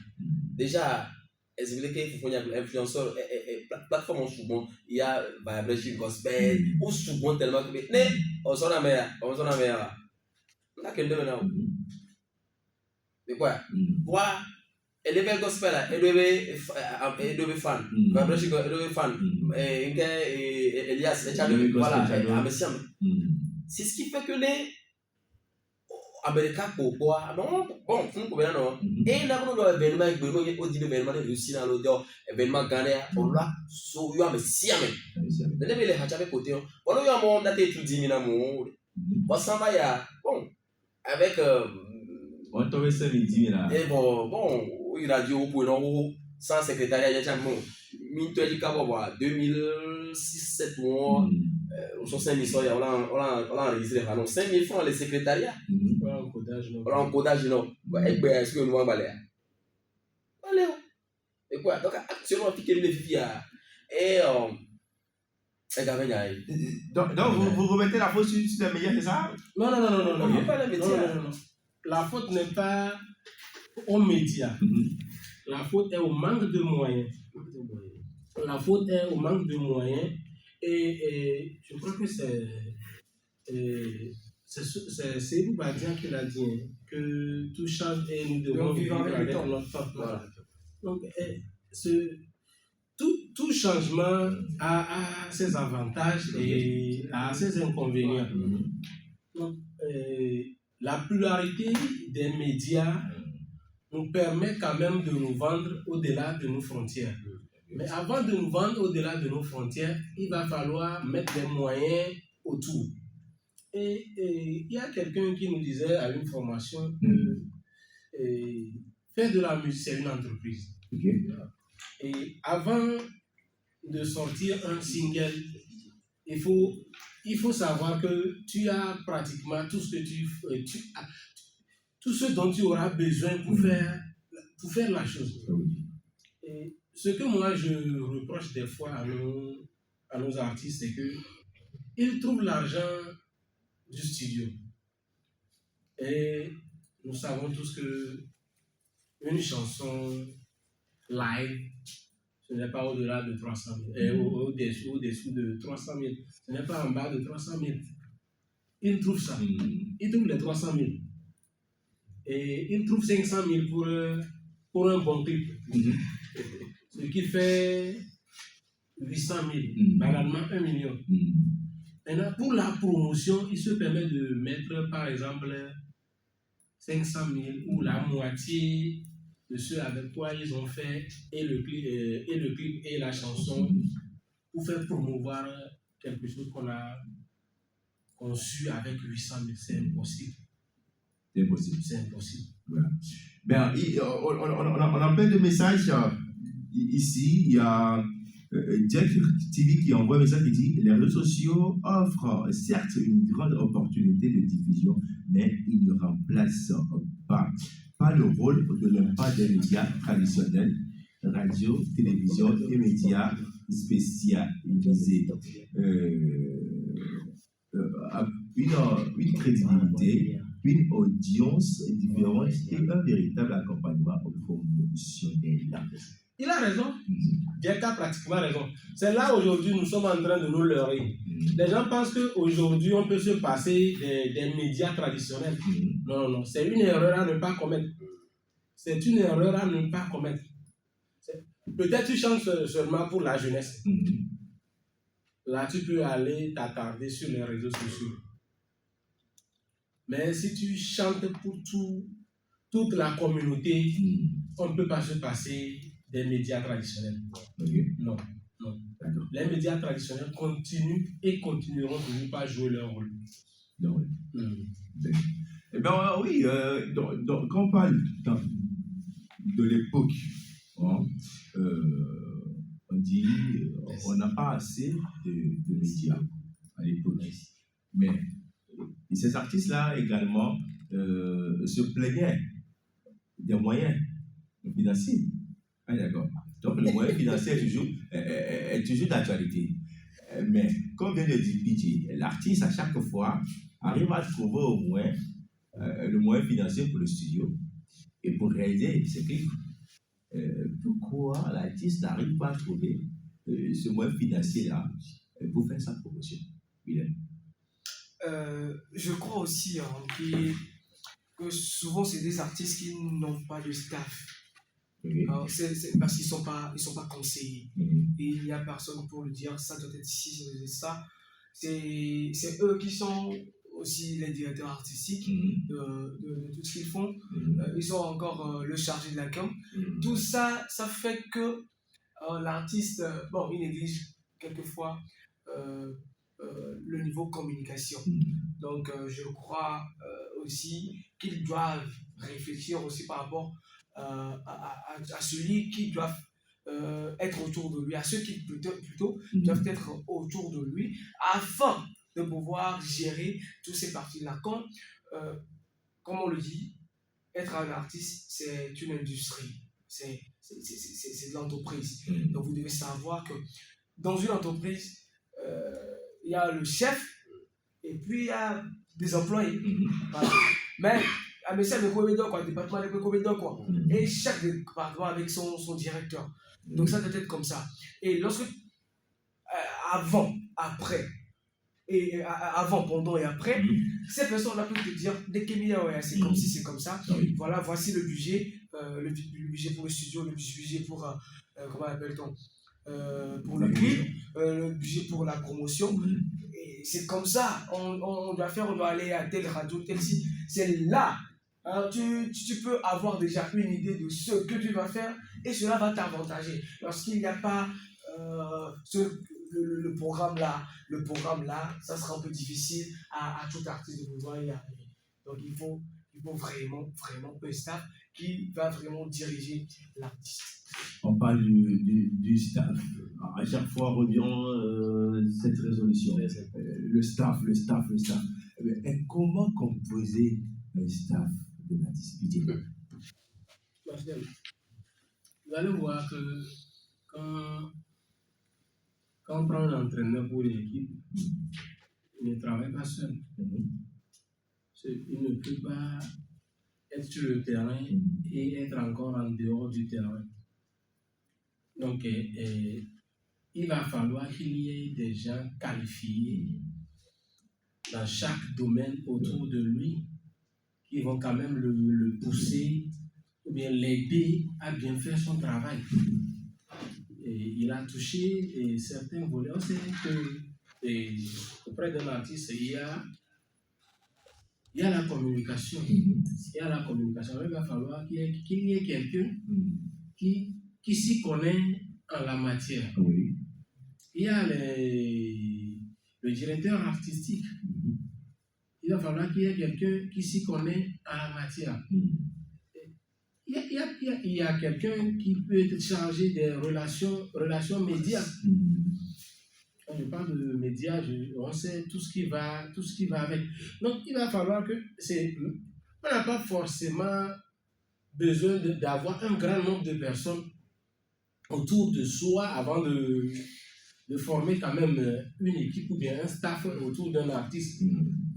D: déjà est-ce que faut qu'il y a influenceur et plateforme souvent il y a vibration gospel ou souvent tellement que mais on s'en a meilleur là que maintenant mais quoi elle est belle gospel là elle devait fan vibration elle devait fan et Elias voilà c'est ce qui fait que les Américains pour boire non bon pour bien non et là on doit événement au dit événement de réussir dans l'audio événement gagné on là so yo am si am le le hacha be côté on yo am on date tout 10 000 amour Bon, ça va, il y a, bon, avec,
A: On t'aurait ça midi là.
D: et bon, il radio pour non, sans secrétariat, il y a bon, mine toi, il y a 2006, 7 mois, on s'en 5 000, on a enregistré, non, 5 000 francs les secrétariats.
B: Voilà, encodage, non.
D: Voilà, encodage, non. Est-ce que nous allons aller? Allez, et quoi? Donc, actuellement, on pique les filles, et
A: Donc vous remettez la faute sur les médias, c'est ça?
B: Non.
D: Pas les médias.
B: Non. La faute n'est pas aux médias. La faute est au manque de moyens. La faute est au manque de moyens. Et je crois que c'est Boubadia qui l'a dit, hein, que tout change et nous devons vivre avec notre temps. Voilà. Donc, tout changement a ses avantages et a ses inconvénients. Donc, la pluralité des médias nous permet quand même de nous vendre au-delà de nos frontières. Mais avant de nous vendre au-delà de nos frontières, il va falloir mettre des moyens autour. Et il y a quelqu'un qui nous disait à une formation que faire de la musique, c'est une entreprise.
A: Okay.
B: Et avant de sortir un single, il faut savoir que tu as pratiquement tout ce que tout ce dont tu auras besoin pour faire la chose. Et ce que moi je reproche des fois à nos artistes, c'est que ils trouvent l'argent du studio. Et nous savons tous que une chanson live, ce n'est pas au-delà de 300 000, et au-dessous de 300 000. Ce n'est pas en bas de 300 000. Ils trouvent ça. Ils trouvent les 300 000. Et ils trouvent 500 000 pour un bon clip. Ce qui fait 800 000, banalement 1 million. Maintenant, pour la promotion, il se permet de mettre, par exemple, 500 000 ou la moitié de ceux avec quoi ils ont fait et le clip et la chanson pour faire promouvoir quelque chose qu'on a conçu avec 800 000. C'est impossible. C'est impossible.
A: Voilà. Ben, on a plein de messages ici. Il y a Jack TV qui envoie un message qui dit: les réseaux sociaux offrent certes une grande opportunité de diffusion, mais ils ne remplacent pas le rôle de l'impact des médias traditionnels, radio, télévision et médias spécialisés. Une crédibilité, une audience différente et un véritable accompagnement promotionnel.
B: Il a raison. Jack a pratiquement raison. C'est là aujourd'hui nous sommes en train de nous leurrer. Les gens pensent qu'aujourd'hui on peut se passer des médias traditionnels. Non. C'est une erreur à ne pas commettre. C'est une erreur à ne pas commettre. Peut-être tu chantes seulement pour la jeunesse. Là, tu peux aller t'attarder sur les réseaux sociaux. Mais si tu chantes pour toute la communauté, on ne peut pas se passer des médias traditionnels. Non. Les médias traditionnels continuent et continueront de ne pas jouer leur rôle.
A: Eh bien, oui, donc, quand on parle de l'époque, on dit on n'a pas assez de médias à l'époque. Mais ces artistes-là également se plaignaient des moyens financiers. Ah, d'accord. Donc le moyen financier est toujours d'actualité. Mais comme vient de dire PJ, l'artiste à chaque fois arrive à trouver au moins le moyen financier pour le studio et pour réaliser ses clips. Pourquoi l'artiste n'arrive pas à trouver ce moyen financier-là pour faire sa promotion?
C: Je crois aussi que souvent c'est des artistes qui n'ont pas de staff. C'est parce qu'ils sont pas conseillés. Et il n'y a personne pour le dire ça doit être ci, ça doit être ça. C'est eux qui sont aussi les directeurs artistiques de tout ce qu'ils font. Ils sont encore le chargé de la com. Tout ça fait que l'artiste, il néglige quelquefois le niveau communication. Donc, je crois aussi qu'ils doivent réfléchir aussi par rapport à celui qui doit être autour de lui, à ceux qui plutôt doivent être autour de lui, afin de pouvoir gérer toutes ces parties-là. Comme on le dit, être un artiste, c'est une industrie, c'est de l'entreprise. Donc, vous devez savoir que dans une entreprise, il y a le chef et puis il y a des employés. Voilà. Mais c'est le département avec le quoi. Et chaque département avec son directeur. Donc ça doit être comme ça. Et lorsque avant, après, et avant, pendant et après, ces personnes-là peuvent te dire dès qu'il y a c'est comme si c'est comme ça. Voilà, voici le budget pour le studio, le budget pour comment appelle-t-on pour le clip, le budget pour la promotion. Et c'est comme ça. On doit aller à telle radio, telle site. C'est là. Alors, tu peux avoir déjà une idée de ce que tu vas faire et cela va t'avantager. Lorsqu'il n'y a pas le programme là, ça sera un peu difficile à tout artiste de pouvoir y arriver. Donc, il faut vraiment un staff qui va vraiment diriger l'artiste.
A: On parle du staff. Alors, à chaque fois revient cette résolution. Le staff. Et comment composer un staff de l'artiste?
B: Vous allez voir que quand on prend un entraîneur pour une équipe, il ne travaille pas seul. Il ne peut pas être sur le terrain et être encore en dehors du terrain. Donc, il va falloir qu'il y ait des gens qualifiés dans chaque domaine autour de lui qui vont quand même le pousser ou bien l'aider à bien faire son travail. Et il a touché certains volets. On sait que auprès d'un artiste, il y a la communication. Il y a la communication. Il va falloir qu'il y ait quelqu'un qui s'y connaît en la matière.
A: Oui.
B: Il y a le directeur artistique. Il va falloir qu'il y ait quelqu'un qui s'y connaît en la matière. Il y a quelqu'un qui peut être chargé des relations médias. Quand je parle de médias, on sait tout ce qui va avec. Donc, il va falloir que on n'a pas forcément besoin d'avoir un grand nombre de personnes autour de soi avant de former quand même une équipe ou bien un staff autour d'un artiste.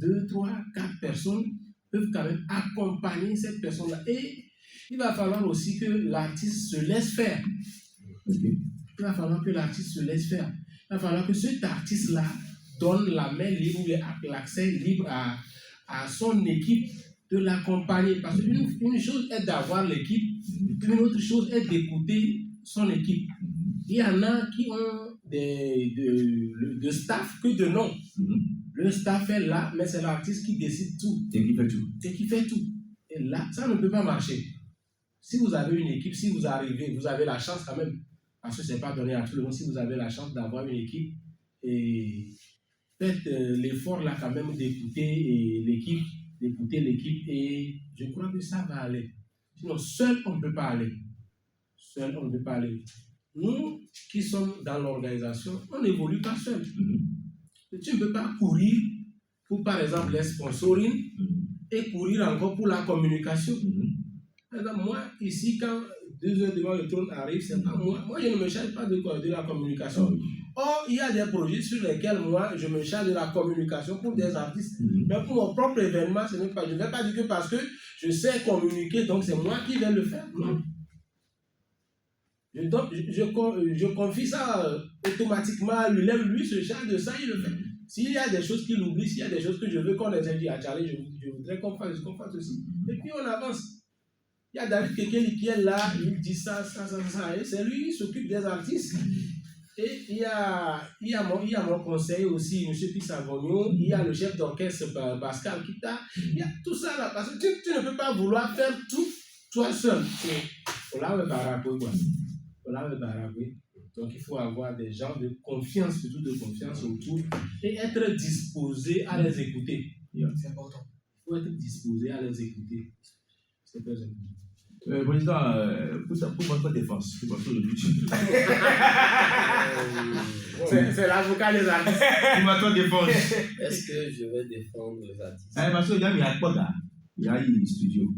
B: 2, 3, 4 personnes peuvent quand même accompagner cette personne-là. Et il va falloir aussi que l'artiste se laisse faire. Il va falloir que l'artiste se laisse faire. Il va falloir que cet artiste-là donne la main libre ou l'accès libre à son équipe de l'accompagner. Parce qu'une chose est d'avoir l'équipe, une autre chose est d'écouter son équipe. Il y en a qui ont de staff que de nom. Le staff est là, mais c'est l'artiste qui décide tout. Et qui fait tout. Et là, ça ne peut pas marcher. Si vous avez une équipe, si vous arrivez, vous avez la chance quand même, parce que ce n'est pas donné à tout le monde, si vous avez la chance d'avoir une équipe, et faites l'effort là quand même d'écouter l'équipe, et je crois que ça va aller. Sinon, seul, on ne peut pas aller. Nous qui sommes dans l'organisation, on n'évolue pas seul. Tu ne peux pas courir pour, par exemple, les sponsoring et courir encore pour la communication. Moi, ici, quand 2 heures devant le trône arrive, c'est pas moi. Moi, je ne me charge pas de la communication. Or, il y a des projets sur lesquels moi, je me charge de la communication pour des artistes. Mais pour mon propre événement, je ne vais pas dire que parce que je sais communiquer, donc c'est moi qui vais le faire. Non. Je confie ça automatiquement à lui. Lui se charge de ça, il le fait. S'il y a des choses qu'il oublie, s'il y a des choses que je veux qu'on les aide à Charlie, je voudrais qu'on fasse aussi. Et puis on avance. Il y a David Kekeli qui est là, il dit ça, et c'est lui qui s'occupe des artistes. Et il y a mon conseiller aussi, M. Pissavogno, il y a le chef d'orchestre Pascal Kita, il y a tout ça là, parce que tu ne peux pas vouloir faire tout toi seul. Donc, Donc, il faut avoir des gens de confiance, surtout de confiance autour, et être disposé à les écouter.
C: C'est important.
B: Il faut être disposé à les écouter. C'est très important.
A: Président, pour votre défense, c'est votre objectif.
B: C'est l'avocat des artistes.
A: Pour votre défense.
D: Est-ce que je vais défendre les artistes?
A: Parce que il y a quoi là? Il y a un studio.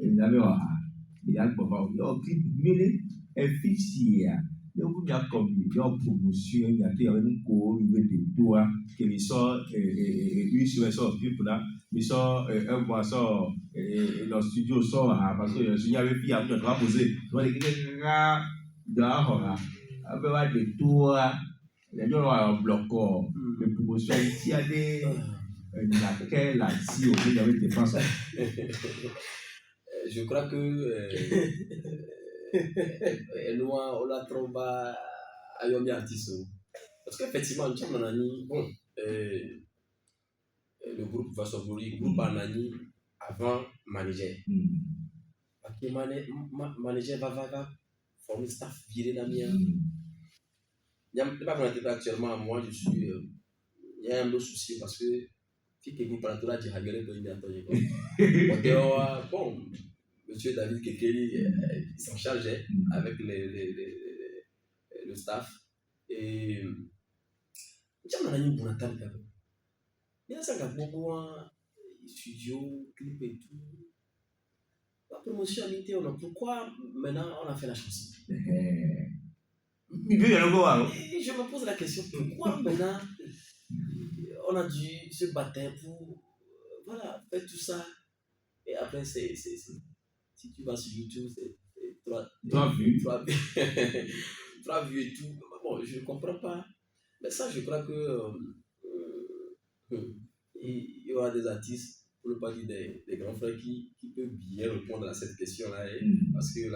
A: Il y a quoi? Il y a un clip mêlé et fixé. Il y a comme il y a une promotion, il y a un cours, il y a des doigts, qui sort, et lui, sur un clip là, il sort un mois, sort, et dans le studio sort, parce que il y avait une fille à trois poser. Donc, il y a des doigts, il y a un bloc, de promotion, il y a des. Laquelle là-dessus, il y avait des défenses.
D: Je crois que nous, on la trouve à Yomi Artiso. Parce qu'effectivement, nous sommes en année, bon, le groupe Vasobori, le groupe Anani, avant manager. Parce que manager va former staff viré dans le mien. Il n'y a pas vraiment actuellement, moi je suis. Il y a un autre souci parce que. Qui est pour la tour de Hagere pour y bon, monsieur David Kekeli s'en chargeait avec le staff et j'aime la ligne pour la table. Il y a ça qui a beaucoup de studio, clip et tout. La promotion amitié, on a pourquoi maintenant on a fait la chanson.
A: Je me
D: pose la question, pourquoi maintenant on a dû se battre pour voilà, faire tout ça. Et après, si tu vas sur YouTube, c'est 3 vues. 3 vues et tout. Bon, je ne comprends pas. Mais ça, je crois que il y aura des artistes, pour ne pas dire des grands frères, qui peuvent bien répondre à cette question-là. Parce que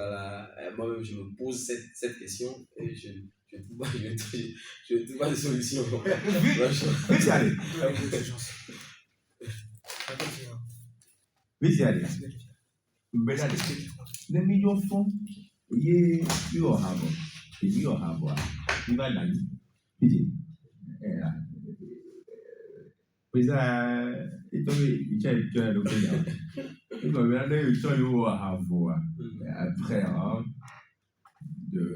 D: moi-même, je me pose cette question et je ne trouve pas de solution.
A: Vite, allez. Vite, allez. Les millions de fonds, il y aura. Il va d'aller. Président, après,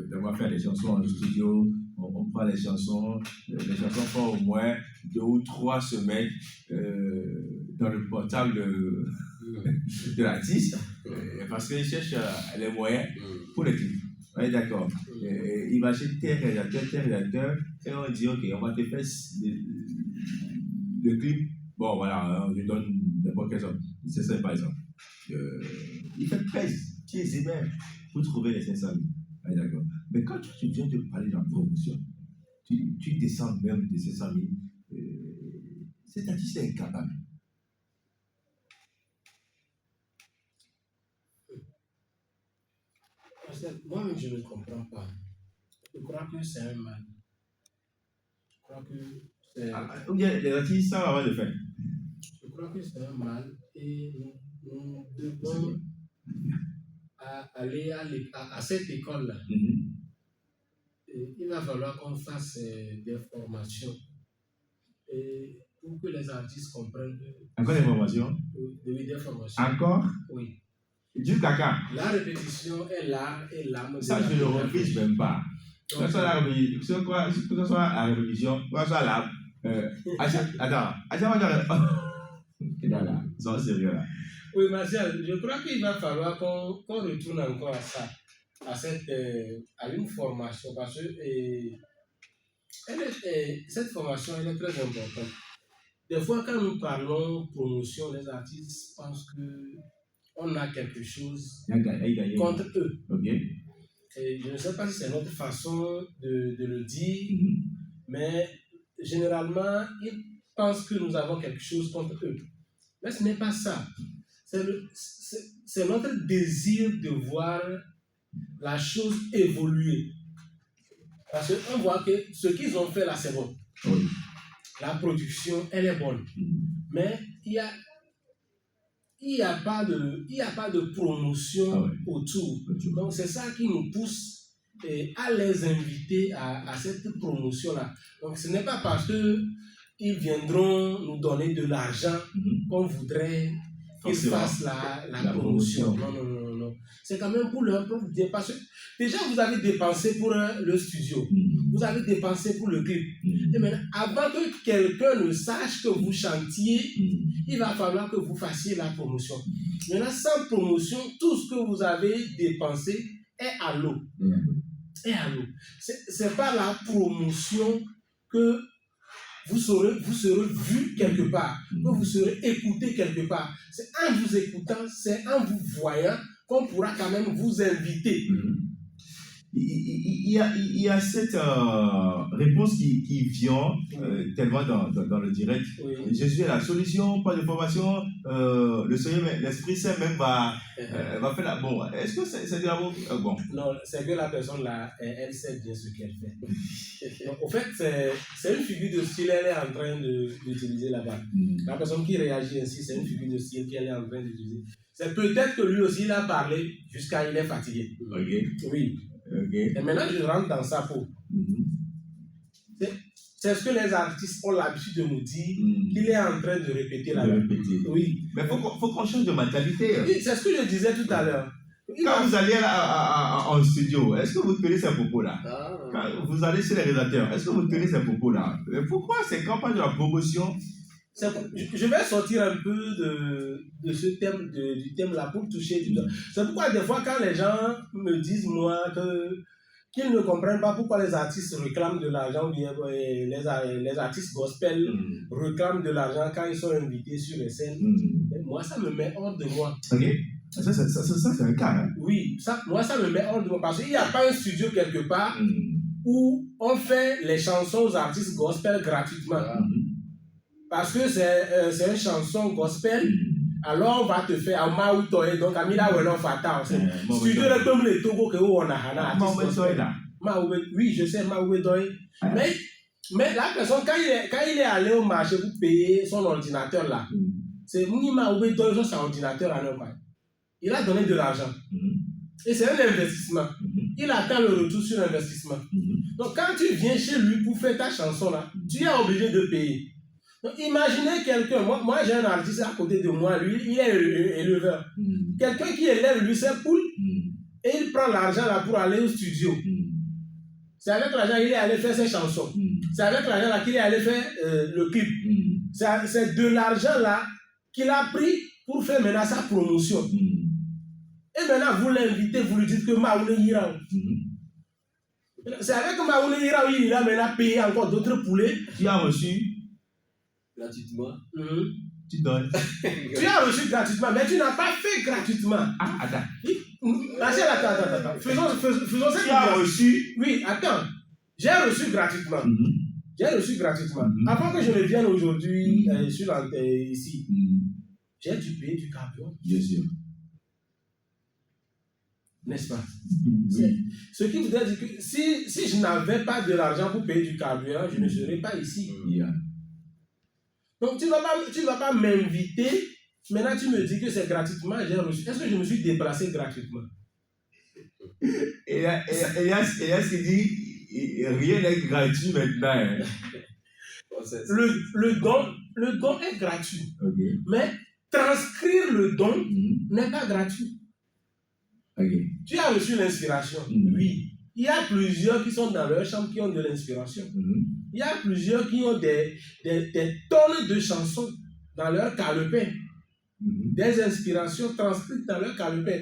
A: d'avoir fait des chansons en studio, on prend les chansons font au moins 2 ou 3 semaines dans le portable de l'artiste, parce qu'il cherche les moyens pour le clip. On est d'accord. Il va acheter tel réalisateur, et on dit ok, on va te faire le clip. Bon voilà, je donne n'importe quel exemple. C'est ça par exemple. Il fait 13, 15 emails pour trouver les 500 000. On est d'accord. Mais quand tu viens de parler de la promotion, tu descends même de 500 000. Cet artiste est incapable.
B: Moi-même, je ne comprends pas. Je crois que c'est un mal. Je crois que c'est.
A: Ou bien les artistes savent avant de faire.
B: Je crois que c'est un mal et nous devons aller à cette école-là. Il va falloir qu'on fasse des formations et pour que les artistes comprennent que.
A: Encore des formations?
B: Oui, des formations.
A: Encore?
B: Oui.
A: Du caca.
B: La répétition est l'art et l'âme.
A: Ça, je ne le refuse même pas. Que ce soit la répétition, que ce soit la répétition, que ce soit l'âme. Attends. Là, c'est sérieux là.
B: Oui, Martial, je crois qu'il va falloir qu'on retourne encore à ça, à une formation, parce que cette formation, elle est très importante. Des fois, quand nous parlons promotion, les artistes pensent qu'on a quelque chose contre eux.
A: Okay.
B: Et je ne sais pas si c'est notre façon de le dire, mais généralement, ils pensent que nous avons quelque chose contre eux. Mais ce n'est pas ça. C'est notre désir de voir la chose évoluer. Parce qu'on voit que ce qu'ils ont fait là, c'est bon.
A: Oui.
B: La production, elle est bonne. Mais il n'y a pas de promotion autour. Donc c'est ça qui nous pousse à les inviter à cette promotion-là. Donc, ce n'est pas parce qu'ils viendront nous donner de l'argent qu'on voudrait qu'ils fassent la promotion. Non. C'est quand même pour leur propre bien. Parce que déjà, vous avez dépensé pour le studio. Vous avez dépensé pour le clip. Et maintenant, avant que quelqu'un ne sache que vous chantiez, il va falloir que vous fassiez la promotion. Maintenant, sans promotion, tout ce que vous avez dépensé est à l'eau. C'est pas la promotion que vous serez vu quelque part, que vous serez écouté quelque part. C'est en vous écoutant, c'est en vous voyant qu'on pourra quand même vous inviter.
A: Il y a cette réponse qui vient tellement dans le direct. Oui. Jésus est la solution, pas de formation. Le Seigneur, l'Esprit Saint même va faire la... Bon, est-ce que c'est de la bon?
B: Non, c'est que la personne là, elle sait bien ce qu'elle fait. Donc, au fait, c'est une figure de style elle est en train d'utiliser là-bas. La personne qui réagit ainsi, c'est une figure de style qu'elle est en train d'utiliser. C'est peut-être que lui aussi il a parlé jusqu'à il est fatigué.
A: Ok.
B: Oui. Okay. Et maintenant, je rentre dans sa peau. C'est ce que les artistes ont l'habitude de nous dire, qu'il est en train de répéter là. Oui.
A: Mais il faut qu'on change de mentalité.
B: Oui, c'est ce que je disais tout à l'heure.
A: Quand vous allez en studio, est-ce que vous tenez ces propos-là? Quand vous allez chez les rédacteurs, est-ce que vous tenez ces propos-là? Pourquoi ces campagnes de la promotion?
B: Je vais sortir un peu de ce thème, du thème là pour toucher du doigt. C'est pourquoi des fois quand les gens me disent moi qu'ils ne comprennent pas pourquoi les artistes réclament de l'argent ou bien les artistes gospel réclament de l'argent quand ils sont invités sur les scènes, moi ça me met hors de moi.
A: Ok. Ça c'est un cas. Hein?
B: Oui, moi ça me met hors de moi parce qu'il n'y a pas un studio quelque part où on fait les chansons aux artistes gospel gratuitement. Parce que c'est une chanson gospel, alors on va te faire un maoutoye, donc Amila Wenon Fata. Studio de comme les Togo que on a. Oui, je sais Maoutoye. Mais la personne, quand il est allé au marché pour payer son ordinateur là, c'est Maoutoye son ordinateur à l'heure. Il a donné de l'argent. Et c'est un investissement. Il attend le retour sur l'investissement. Donc quand tu viens chez lui pour faire ta chanson là, tu es obligé de payer. Donc, imaginez quelqu'un, moi j'ai un artiste à côté de moi, lui, il est éleveur. Quelqu'un qui élève lui ses poules et il prend l'argent là pour aller au studio. C'est avec l'argent qu'il est allé faire ses chansons. C'est avec l'argent là qu'il est allé faire le clip. C'est de l'argent là qu'il a pris pour faire maintenant sa promotion. Et maintenant vous l'invitez, vous lui dites que Maoulé Ira. C'est avec Maoulé Ira il a maintenant payé encore d'autres poulets.
A: Qui a reçu
D: gratuitement.
A: Tu donnes.
B: Tu as reçu gratuitement, mais tu n'as pas fait gratuitement.
A: Ah, attends.
B: Attends. Faisons ça.
A: Tu as reçu.
B: Oui, attends. J'ai reçu gratuitement. J'ai reçu gratuitement. Avant que je ne vienne aujourd'hui sur l'antenne ici, j'ai dû payer du carburant.
A: Bien sûr.
B: N'est-ce pas? Ce qui voudrait dire que si je n'avais pas de l'argent pour payer du carburant, je ne serais pas ici. Donc, tu ne vas pas m'inviter. Maintenant, tu me dis que c'est gratuitement. J'ai reçu. Est-ce que je me suis déplacé gratuitement?
A: Et là, ce qu'il dit, rien n'est gratuit maintenant.
B: Le don est gratuit. Okay. Mais transcrire le don n'est pas gratuit.
A: Okay.
B: Tu as reçu l'inspiration. Oui. Il y a plusieurs qui sont dans leur chambre qui ont de l'inspiration. Il y a plusieurs qui ont des tonnes de chansons dans leur calepin. Des inspirations transcrites dans leur calepin.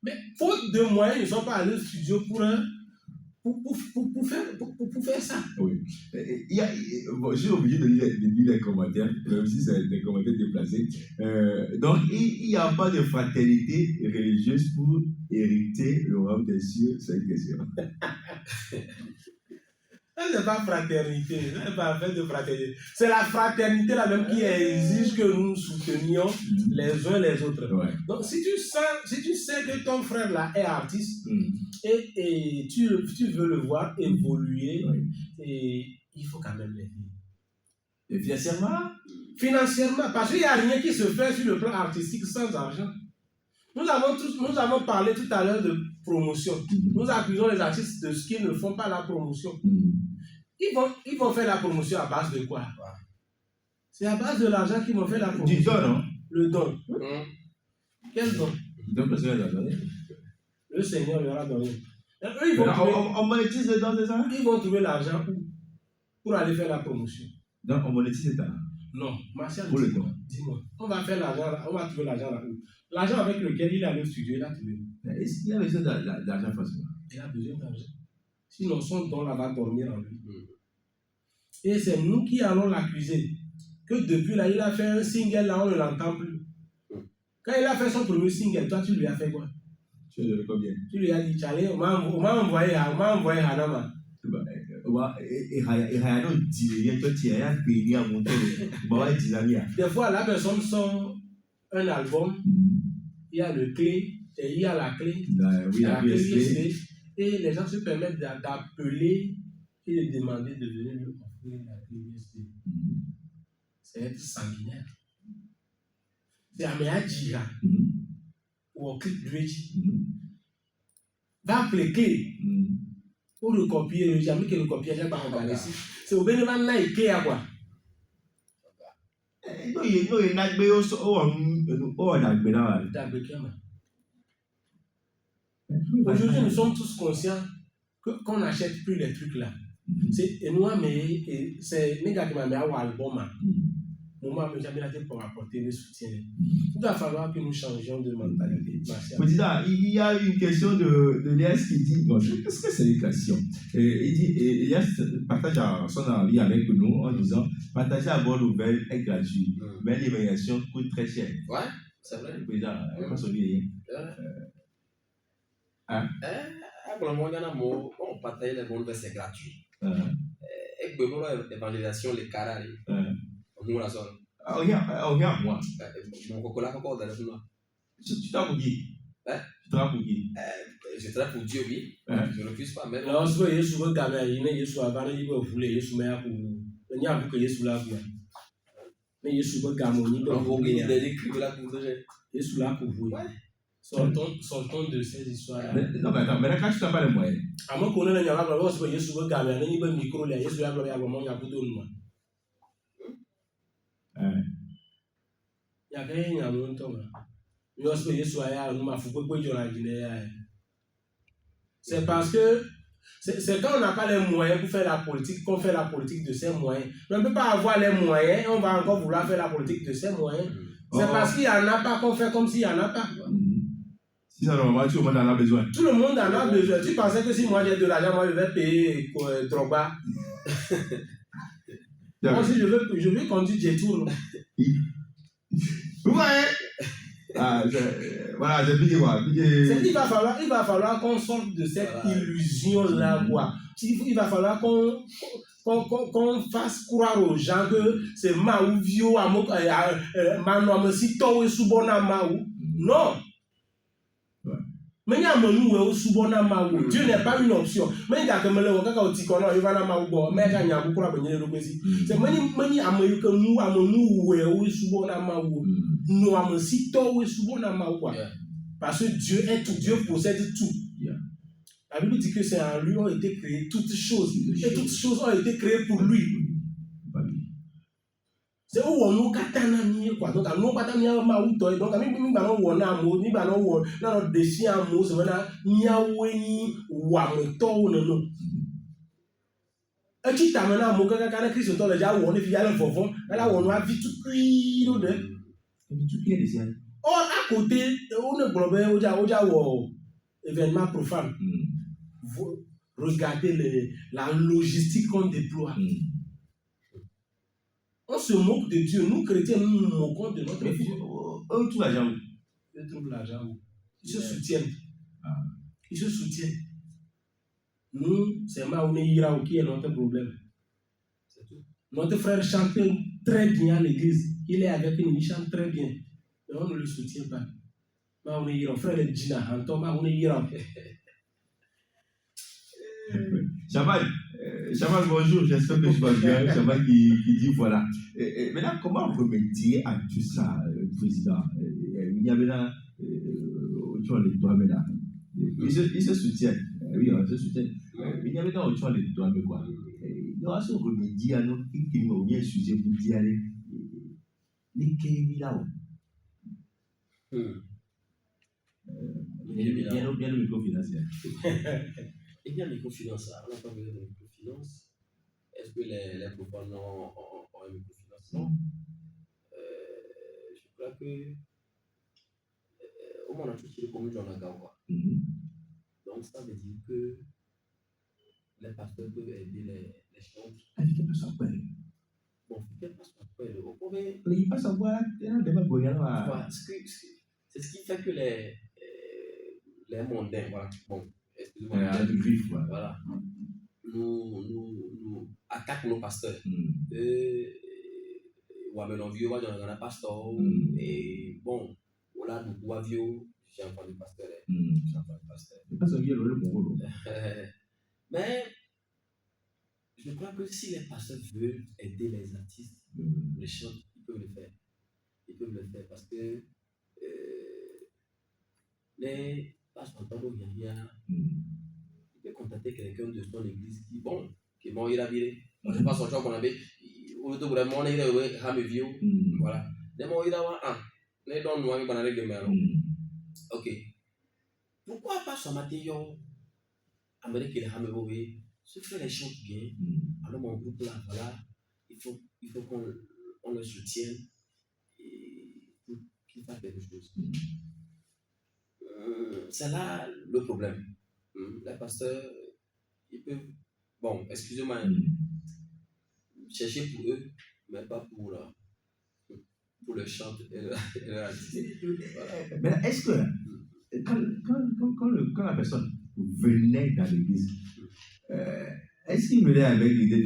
B: Mais faute de moyens, ils ne sont pas allés au studio pour faire ça.
A: Oui. Je suis obligé de lire les commentaires, même si c'est des commentaires déplacés. Donc, il n'y a pas de fraternité religieuse pour hériter le royaume des cieux, c'est une question.
B: Ça, c'est pas fraternité, ça n'est pas fait de fraternité. C'est la fraternité là même qui exige que nous nous soutenions les uns les autres.
A: Ouais.
B: Donc, si tu sais que ton frère là est artiste et tu veux le voir évoluer, et il faut quand même l'aider.
A: Et financièrement?
B: Financièrement, parce qu'il n'y a rien qui se fait sur le plan artistique sans argent. Nous avons parlé tout à l'heure de promotion. Nous accusons les artistes de ce qu'ils ne font pas la promotion. Ils vont faire la promotion à base de quoi? C'est à base de l'argent qu'ils vont faire la promotion.
A: Du don, non?
B: Le don. Quel don?
A: Donc, parce qu'il a donné.
B: Le Seigneur leur a donné.
A: On monétise le don, c'est ça?
B: Ils vont trouver l'argent pour aller faire la promotion.
A: Donc, on monétise le don?
B: Non, Martial,
A: Pour le don.
B: dis-moi. On va faire l'argent, on va trouver l'argent là. L'argent avec lequel il a le studio, il a trouvé.
A: Est-ce qu'il a besoin d'argent forcément?
B: Il a besoin d'argent. Sinon, son don là va dormir en lui. Et c'est nous qui allons l'accuser. Que depuis là, il a fait un single là, on ne l'entend plus. Quand il a fait son premier single, toi, tu lui as fait quoi?
A: Tu lui as donné combien?
B: Tu lui as dit, Tchallé, on m'a envoyé Hanama.
A: Et Hayano dit, toi, tu as payé à monter.
B: Des fois, la personne sort un album, il y a le clé, et il y a la clé, la clé USB, et les gens se permettent d'appeler et de demander de venir lui offrir la clé USB. C'est être sanguinaire. C'est Améa Djira ou au clip Dredge. Va appeler clé pour le copier, le jamais que le copier, j'ai pas regardé ici. C'est au bénéfice de Nike à quoi?
A: Non, il n'a pas
B: Aujourd'hui, nous sommes tous conscients qu'on n'achète plus les trucs là. Et nous, c'est les gars qui m'ont mis à l'album. Moi, je n'ai jamais pour apporter le soutien. Il va falloir que nous changions de mentalité.
A: Président, il y a une question de Elias qui dit, bon, qu'est-ce que c'est l'éducation? Il dit, Elias partage son avis avec nous en disant, partager à bonne nouvelle est gratuit, mais l'évaluation coûte très cher.
D: Ouais, c'est vrai.
A: Président, pas son lien.
D: Pour le moment, on partage les bonnes nouvelles, c'est gratuit. Et pour l'évaluation, les carrés. Nous la zone.
A: Regarde moi.
D: Mon cocola encore dans le film.
A: Tu t'as pour qui? Tu t'as pour qui?
D: Je travaille pour Dieu, oui. Je ne refuse pas. Mais
B: lorsque Yesu veut gagner, il Yesu a gagné, il veut vouloir Yesu mais pour il n'y a plus que Yesu là pour. Mais Yesu veut gagner, il veut vouloir des cris là pour Yesu là pour vous. Sortons de ces histoires.
A: Non mais attends, mais quand tu n'as pas les moyens.
B: À moi qu'on est là, lorsque Yesu veut gagner, il veut micro là, Yesu là pour vraiment il y a pour tout le monde. C'est parce que c'est quand on n'a pas les moyens pour faire la politique qu'on fait la politique de ces moyens. Mais on ne peut pas avoir les moyens et on va encore vouloir faire la politique de ces moyens. C'est parce qu'il n'y en a pas qu'on fait comme s'il n'y en a pas.
A: Si ça normalement, tout le monde en a besoin.
B: Tout le monde en a besoin. Tu pensais que si moi j'ai de l'argent, moi je vais payer Drogba. Moi aussi je veux conduire Jetour.
A: Vous voyez? Voilà, j'ai dit quoi?
B: Il va falloir qu'on sorte de cette illusion-là, quoi. Il va falloir qu'on fasse croire aux gens que c'est Maou Vio, Mano Sito et Subona Maou. Non! Mais il y a un Subona Maou. Dieu n'est pas une option. Mais il y a comme le Wakaka Tikono, il va la Maou, mais il y a beaucoup de choses. C'est Mani Américain, nous, Amonu, Subona Maou. Nous avons si tôt ou souvent dans quoi. Parce que Dieu est tout, Dieu possède tout. La Bible dit que c'est en lui ont été créées toutes choses. Et toutes choses ont été créées pour lui. C'est où on a katana quoi. Donc on a katana maou toi. Donc nous allons voir na mot, nous allons voir dans dessin en mot, c'est maintenant niaweni wa moto non. Et qui t'a maintenant mot quand Christ toi déjà on est via le fofon, là on a vu tout cuire de. Or, à côté, on est globé au événement profane. Regardez la logistique qu'on déploie. On se moque de Dieu. Nous, chrétiens, nous nous moquons de notre Dieu.
A: Eux trouvent l'argent.
B: Ils trouvent l'argent. Ils se soutiennent. Ils se soutiennent. Nous, c'est Maouné qui est notre problème. Notre frère chante très bien à l'église. Il est avec nous, il chante très bien. Mais on ne le soutient pas. Maouné frère de Djina, Anton Maouné
A: Chaval, bonjour, j'espère que je vais bien. Chaval qui dit voilà. Maintenant, comment remédier à tout ça, Président? Il y avait là, les doigts, mais là. Il se soutient. Oui, on se soutient. Il y avait dans le les doigts, mais quoi. Il y a ce remédie à nous qui nous vient sujet pour dire les Kémi là. Bien le microfinance.
D: Eh bien, microfinance, on n'a pas besoin de microfinance. Est-ce que les profanes ont un microfinance? Non. Je crois que au moins, on a tout tiré comme nous en a quoi. Donc, ça veut dire que les pasteurs peuvent aider les chantres. Bon, il passe par quoi? Vous pouvez.
A: Il passe à voir,
D: c'est ce qui fait que les mondains, voilà. Bon, excusez-moi. Voilà. Nous attaquons nos pasteurs. Ou à mon vieux, on a un pasteur. Et bon, voilà, nous avons j'ai entendu pasteur.
A: Le pasteur vient le bon.
D: Mais je crois que si les pasteurs veulent aider les artistes, les chants, ils peuvent le faire. Ils peuvent le faire parce que les pasteurs, il peut contacter quelqu'un de son église qui, bon, qui m'a eu la vie. Je ne sais pas son choix qu'on avait. Ou tout vraiment, on a eu voilà. Les mots, il a un. Les dons, nous avons banalé de mer. Ok. Pourquoi pas ce matin, Amérique et les Haméboé, se faire les choses bien, alors mon groupe là, voilà, il faut qu'on le soutienne et qu'il fasse quelque chose. C'est là le problème. Les pasteurs, ils peuvent, bon, excusez-moi, chercher pour eux, mais pas pour le chant et l'artiste. Voilà.
A: Mais est-ce que, quand la personne venait dans l'église, est-ce qu'il venait avec l'idée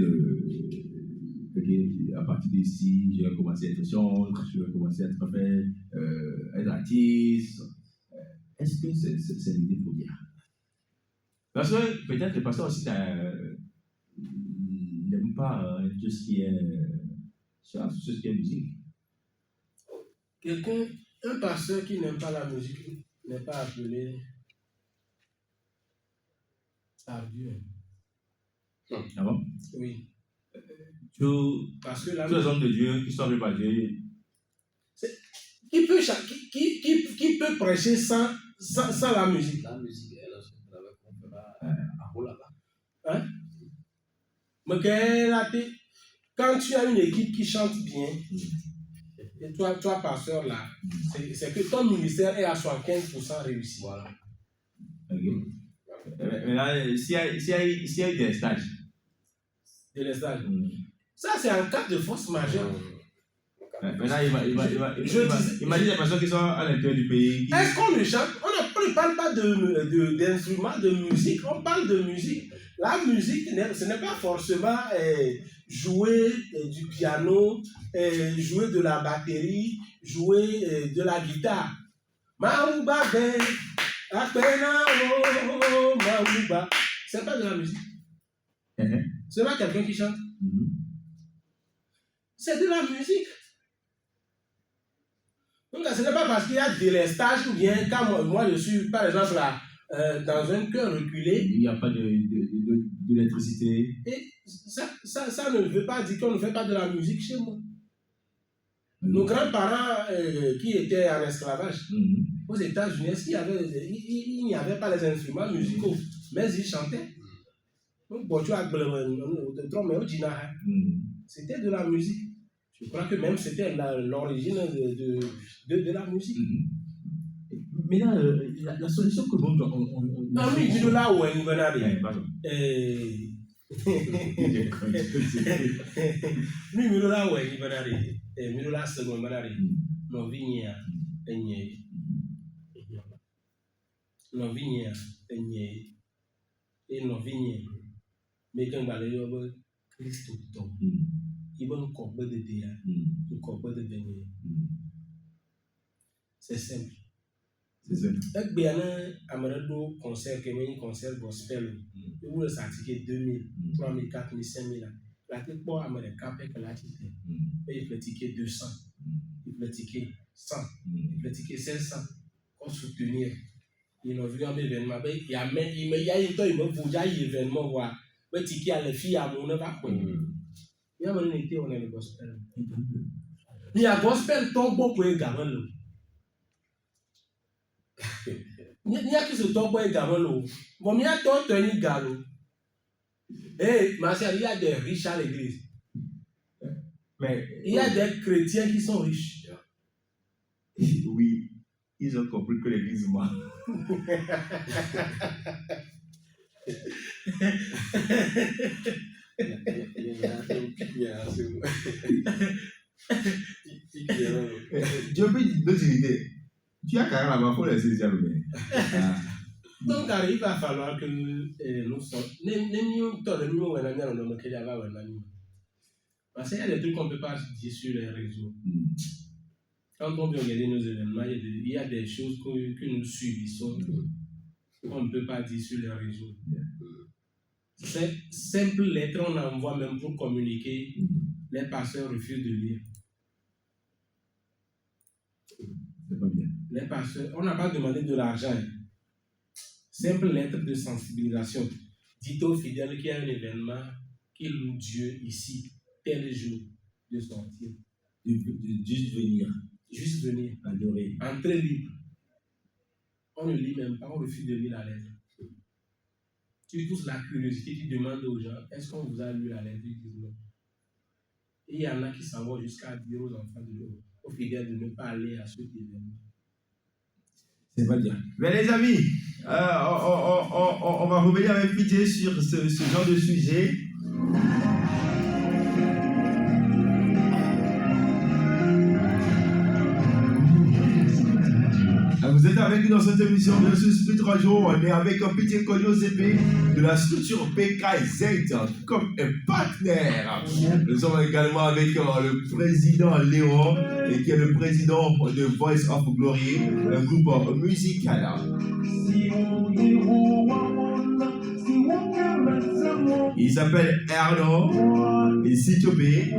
A: à partir d'ici, je vais commencer à être chanteur, je vais commencer à être artiste? Est-ce que c'est l'idée première? Parce que peut-être le pasteur aussi n'aime pas tout ce qui est musique.
B: Un pasteur qui n'aime pas la musique n'est pas appelé à Dieu.
A: Ah bon?
B: Oui.
A: Parce que tous les hommes de Dieu qui sont appelés par Dieu.
B: Qui peut prêcher sans la musique?
D: La musique, elle
B: hein? Mais quand tu as une équipe qui chante bien, et toi pasteur là, c'est que ton ministère est à 75% réussi.
D: Voilà.
A: Okay. Maintenant, s'il y a eu des stages.
B: Des stages. Ça, c'est un cas de force majeure.
A: Maintenant, il m'a dit les personnes qui sont à l'intérieur du pays.
B: Est-ce qu'on ne chante? On ne parle pas d'instruments, de musique, on parle de musique. La musique, ce n'est pas forcément jouer du piano, jouer de la batterie, jouer de la guitare. Maouba ben, apena o maouba. C'est pas de la musique. C'est pas quelqu'un qui chante. C'est de la musique. Donc, ce n'est pas parce qu'il y a des stages ou bien quand moi je suis, par exemple, là, dans un cœur reculé.
A: Il n'y a pas d'électricité.
B: Et ça ne veut pas dire qu'on ne fait pas de la musique chez moi. Nos grands-parents qui étaient en esclavage aux États-Unis, il n'y avait pas les instruments musicaux, mais ils chantaient. Donc, c'était de la musique. Je crois que même c'était l'origine de la musique.
A: Maintenant, la solution que nous avons.
B: Ah oui, tu là où est Nibanari. Nous là où est Nibanari. Nous là c'est Nibanari. Nos vignes, nos vignes, et nos vignes. Mais quand on va aller Christ au temps. Il va nous corber de déa, nous corber de venir. C'est simple.
A: C'est simple.
B: Et bien, Amerado concert, concert gospel, il vous le s'attiquer 2000, 3000, 4000, 5000. La tête pour Américain, que la tête, il peut ticker 200, il peut ticker 100, il peut ticker 500, pour soutenir Il a vu un événement, il y a un temps, il m'a vu un événement, voir. Mais tu qui a les filles à mon va quoi. Il y a un été, on a le gospel. Il y a gospel, ton bon pour les gamins. Il y a qui se tombe pour les gamins. Bon, il y a ton tenir galop. Eh, ma soeur, il y a des riches à l'église.
A: Mais
B: il y a des chrétiens qui sont riches.
A: Oui, ils ont compris que l'église ment. Dieu peut dire idées. Tu as quand même là-bas, il faut laisser ça le bien.
B: Donc, il va falloir que nous sommes. Parce qu'il y a des trucs qu'on ne peut pas dire sur les réseaux. Quand on veut regarder nos événements, il y a des choses que nous subissons qu'on ne peut pas dire sur les réseaux. C'est simple lettre, on envoie même pour communiquer, les pasteurs refusent de lire.
A: C'est pas bien.
B: Les pasteurs, on n'a pas demandé de l'argent. Simple lettre de sensibilisation. Dites aux fidèles qu'il y a un événement qui loue Dieu ici, tel jour, de sortir.
A: Juste venir.
B: Juste venir.
A: Adorer.
B: Entrer libre. On ne lit même pas, on refuse de lire la lettre. Tu pousses la curiosité, tu demandes aux gens, est-ce qu'on vous a lu la lettre? Ils disent non. Et il y en a qui s'en vont jusqu'à dire aux enfants, aux fidèles de ne pas aller à ce événement.
A: C'est pas bien. Mais les amis, on va revenir avec pitié sur ce genre de sujet. Vous êtes avec nous dans cette émission de ce Spirit Radio. On est avec Pitié Kojo ZP de la structure PKZ comme un partenaire. Nous sommes également avec le président Léon, et qui est le président de Voice of Glory, un groupe musical. Il s'appelle Erno et Sitopé.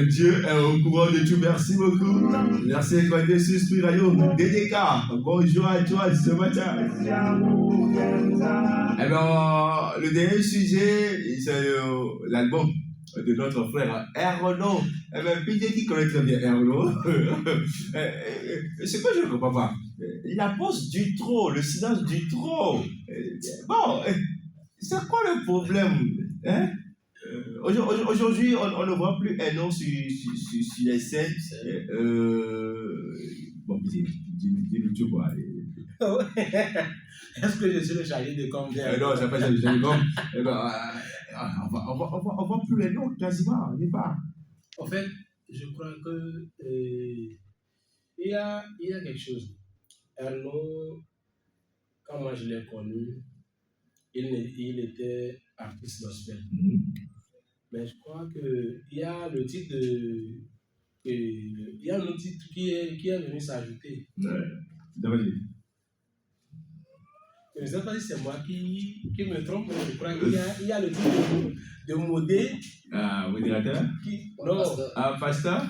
A: Dieu est au courant de tout. Merci beaucoup. Merci d'être sur Spirit Radio. DDK, bonjour à toi ce matin. Alors, le dernier sujet, c'est l'album de notre frère Erno. Eh bien, Pitié qui connaît très bien Erno. Ce que je ne comprends pas, la pause du trop, le silence du trop. Bon, c'est quoi le problème, hein? Aujourd'hui, on ne voit plus un nom sur les scènes. Bon, dis-le, tu vois.
B: Est-ce que je suis le chargé de com?
A: Non, je ne sais pas le chargé de com. On voit plus les noms quasiment, n'est-ce pas?
B: En fait, je crois que il y a quelque chose. Erno, quand moi je l'ai connu, il était artiste gospel. Mais je crois qu'il y a le titre il y a un autre titre qui est venu s'ajouter.
A: Ouais.
B: Je ne sais pas si c'est moi qui me trompe, mais je crois qu'il y a le titre de Modé.
A: Ah, modérateur?
B: Non.
A: Ah, pasteur?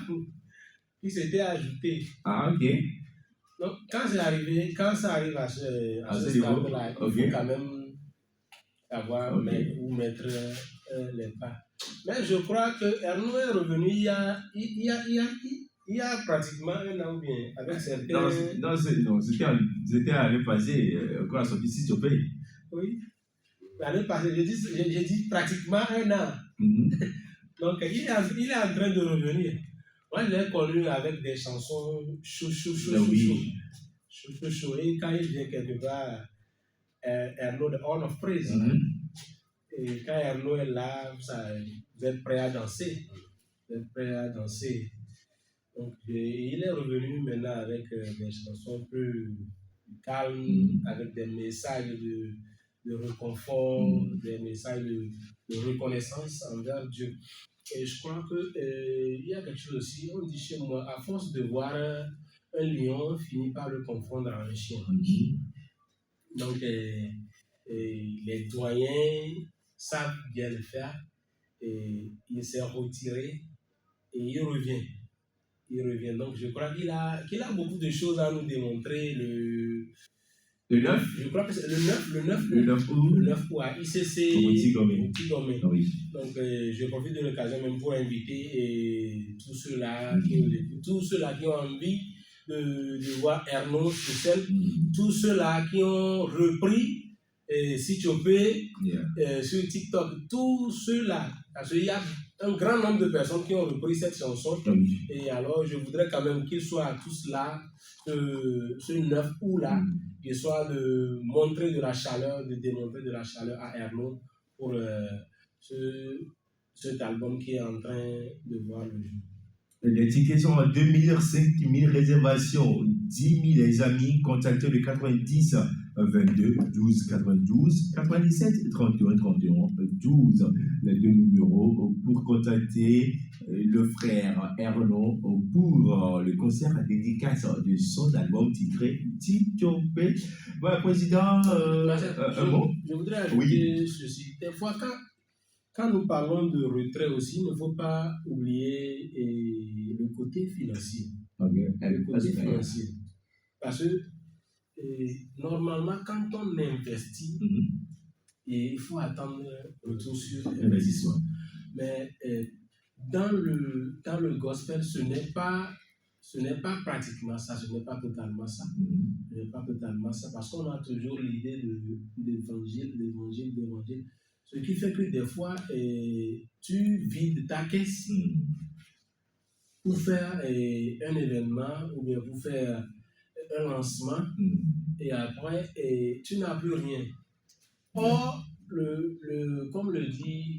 B: Qui s'était ajouté.
A: Ah, ok.
B: Donc, quand ça arrive à ce stade-là, il faut quand même savoir où mettre les pas. Mais je crois que Erno est revenu il y a pratiquement un an ou bien avec certains.
A: Non, c'était l'année passée, quand on a sorti Sitopé.
B: Oui, l'année passée, j'ai dit pratiquement un an. Donc, il est en train de revenir. Moi, je l'ai connu avec des chansons chou. Et quand il vient quelque part, Erno, the Horn of Praise. Et quand Erno est là, vous êtes prêts à danser. Donc, il est revenu maintenant avec des chansons plus calmes, avec des messages de réconfort, des messages de reconnaissance envers Dieu. Et je crois qu'il y a quelque chose aussi, on dit chez moi, à force de voir un lion, finit par le confondre en un chien. Donc, les doyens savent bien le faire. Et il s'est retiré et il revient. Il revient. Donc, je crois qu'il a beaucoup de choses à nous démontrer. Le
A: 9?
B: Je crois que c'est le 9
A: août.
B: Le 9 août à ICC
A: Au Petit Gomé.
B: Ah oui. Donc, je profite de l'occasion même pour inviter tous ceux-là qui ont envie de voir Erno sur scène, tous ceux-là qui ont repris Sichopé sur TikTok, tous ceux-là, parce qu'il y a un grand nombre de personnes qui ont repris cette chanson. Et alors, je voudrais quand même qu'ils soient tous là, ce 9 août-là, qu'ils soient de montrer de la chaleur, de démontrer de la chaleur à Erno pour cet album qui est en train de voir le jour.
A: Les tickets sont à 2000, 5000 réservations, 10 000 les amis, contactez le 90 22 12 92 97 31 31 12, les deux numéros pour contacter le frère Erno pour le concert à dédicace de son album titré Sichopé. Voilà, président,
B: je voudrais ajouter ceci. Des fois, quand nous parlons de retrait aussi, il ne faut pas oublier le côté financier. Le côté financier. Parce que normalement, quand on investit, il faut attendre retour sur investissement. Mais dans le gospel, ce n'est pas pratiquement ça, ce n'est pas totalement ça. Ce n'est pas totalement ça, parce qu'on a toujours l'idée de l'évangile. Ce qui fait que des fois, tu vides ta caisse pour faire un événement ou bien pour faire un lancement et après, tu n'as plus rien. Or, comme l'a dit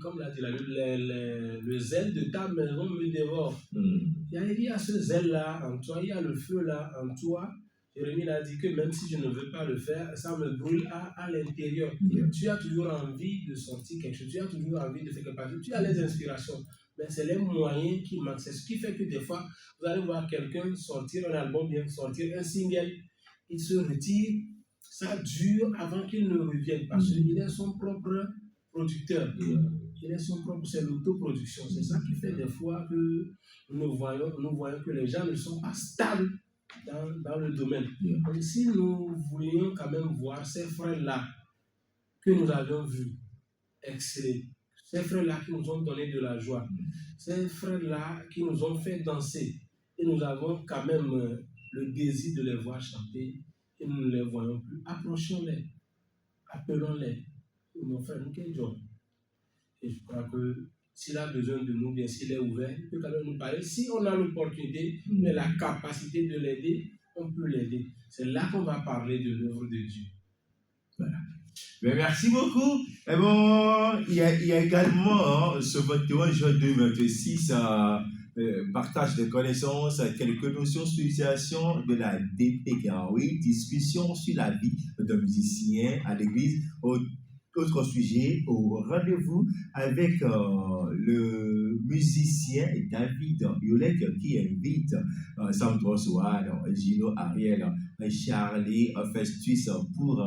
B: le zèle de ta maison me dévore. Il y a ce zèle-là en toi, il y a le feu-là en toi. Jérémie a dit que même si je ne veux pas le faire, ça me brûle à l'intérieur. Tu as toujours envie de sortir quelque chose, tu as toujours envie de faire quelque chose, tu as les inspirations, mais c'est les moyens qui manquent. C'est ce qui fait que des fois, vous allez voir quelqu'un sortir un album, bien sortir un single, il se retire, ça dure avant qu'il ne revienne parce qu'il est son propre producteur. C'est l'autoproduction. C'est ça qui fait des fois que nous voyons que les gens ne sont pas stables dans le domaine. Donc, si nous voulions quand même voir ces frères-là que nous avions vus exceller, ces frères-là qui nous ont donné de la joie, ces frères-là qui nous ont fait danser, et nous avons quand même le désir de les voir chanter, et nous ne les voyons plus. Approchons-les, appelons-les, nos frères, nous qu'est-ce. Et je crois que s'il a besoin de nous, bien s'il est ouvert, il peut quand même nous parler. Si on a l'opportunité, mais la capacité de l'aider, on peut l'aider. C'est là qu'on va parler de l'œuvre de Dieu.
A: Voilà. Mais merci beaucoup. Et bon, il y a également ce 21 juin 2026 partage de connaissances, quelques notions sur l'utilisation de la DPK, discussion sur la vie d'un musicien à l'église. Autre sujet, au rendez-vous avec le musicien David Yolek qui invite Sandro Soal, Gino Ariel, Charlie Festus pour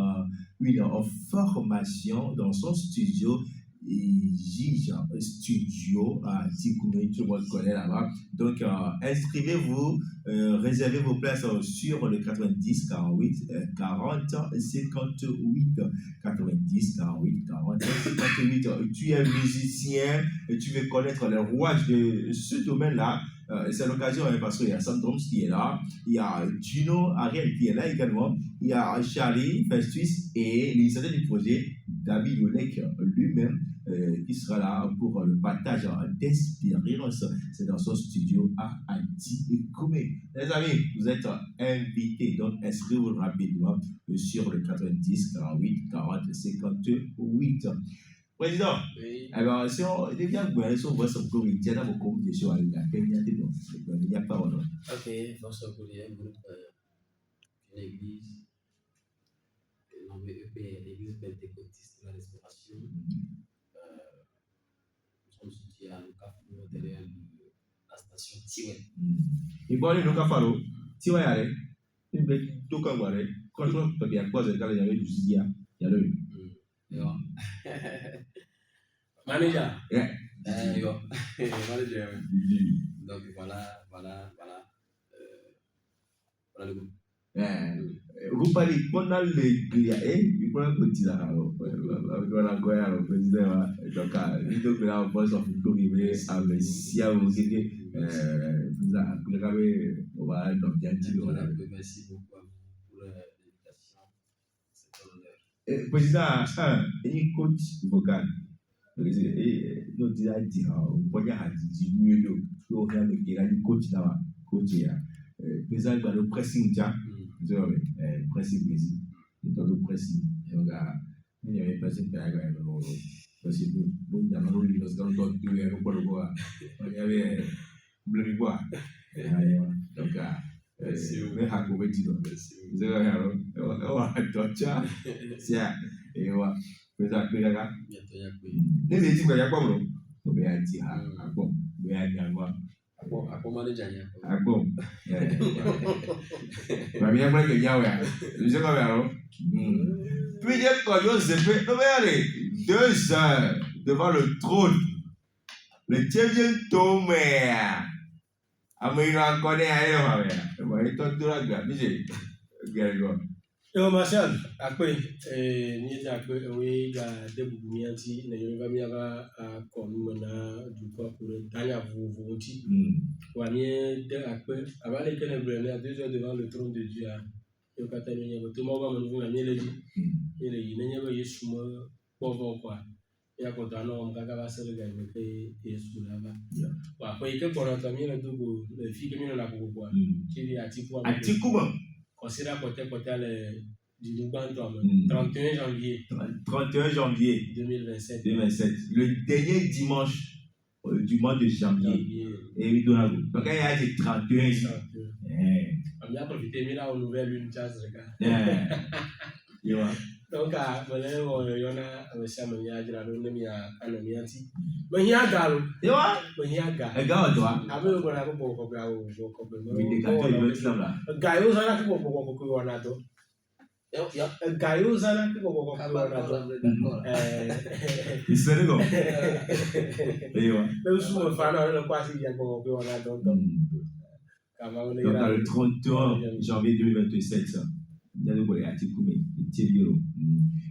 A: une formation dans son studio. Gige Studio à Tikoumé, tout le monde connaît là-bas. Donc, inscrivez-vous, réservez vos places sur le 90 48 40 58. 90 48 40 58. Tu es musicien et tu veux connaître les rouages de ce domaine-là. C'est l'occasion parce qu'il y a Sandroms qui est là, il y a Gino Ariel qui est là également, il y a Charlie Festus et l'initiateur du projet David Yolek lui-même qui sera là pour le partage d'expérience. C'est dans son studio à Tikoumé. Les amis, vous êtes invités, donc inscrivez-vous rapidement sur le 90 48 40 58. Président, alors si on devient gouvernement, si on voit son comité, on a beaucoup de choses à lui il n'y a pas de.
D: Ok, votre courrier, groupe, une église, nommée EP, l'église pentecôtiste de la restauration. Nous sommes situés à Lucafalo, derrière la station Tiwé.
A: Il faut aller à Lucafalo, Tiwé, allez, il va tout comme quand il y a quoi, c'est quand il y avait du Zidia, il y a le.
B: Manager.
D: Manager. Donc voilà le groupe.
A: Vous parlez pendant les clients, il faut un petit là, voilà quoi, le président, donc il doit que la voix of arriver à si à vous aider, vous avez, on va donc bien dire.
D: Merci beaucoup pour l'invitation. C'est un honneur.
A: Président, il coach vocal. Nous disons dire, on peut dire à mieux de tout le monde qui a dit coach là, coach là. Président va le pressing tiens. Pressing ici, dans le pressing, il y avait pressing par exemple, parce que nous dans nos livres, dans le docteur, il y avait quoi le bois, il y avait bleu bois, donc mais à quoi veux-tu donc, c'est vrai alors, on va torcher, c'est et on va faire ça que là, les gens qui ont quoi bon, on va dire ah bon, on va dire quoi.
D: Aku manager nya.
A: Aku. Mami yang mulai kerja ya. Bisa kau ya. Puis dire quand Joseph, regardez, 2 heures devant le trône. Le Dieu vient tomber. Amir encore des ailleurs. Il est tout là, monsieur.
B: Yo Marshall, après, ni après, oui, la début anti, ne y va bien comme na du corps pour Tanya vous dit. Wani de après, avant les que les à 2 heures devant le trône de Dieu. Yo katanya tout le monde va me le dit. Il est n'y a Yesu pauvre quoi. Ya kontano on gaga va se le gagner que Yesu là-bas. Après que pour entendre le double, le fille que nous la quoi. Qui est à Tikou. Considère côté du 31 janvier 2027.
A: Le dernier dimanche du mois de janvier. Et oui, donc il y a des 31 jours.
B: On a profité, mais là, on nouvelle une chance. Donc, on a un samedi à la lune, à la mianti. Mais il y a un gars. Mais il y a un gars. Un gars, toi. Avec le bon à beaucoup de gars. Oui, des gars, un gars, vous en avez beaucoup de gars. Un gars, vous en avez beaucoup de gars.
A: Il se réveille.
B: Mais vous me faites le quoi si il y a beaucoup de gars.
A: Donc, le 31 janvier 2027, il y a le gars qui est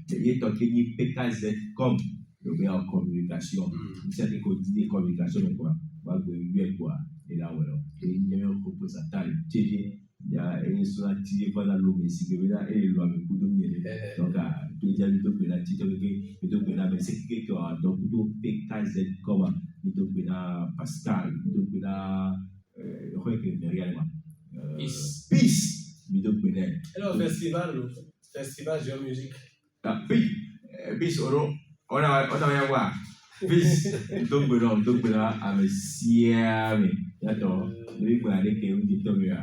A: il est toqué ni PKZ comme le meilleur en communication. C'est des communications, mais quoi, va vous quoi. Et là, voilà. Et il y a un représentant, il y a un soin tiré par la loi, si vous voulez, et il va me couper. Donc, il y a le peu la titre, et donc, c'est quelqu'un, donc, PKZ comme, et donc, Pascal, donc, Peace.
B: Alors, festival géomusique.
A: Oui, bis on a voir. Bis, donc à me siame. D'accord. Lui pour aller que vous dites tomber là.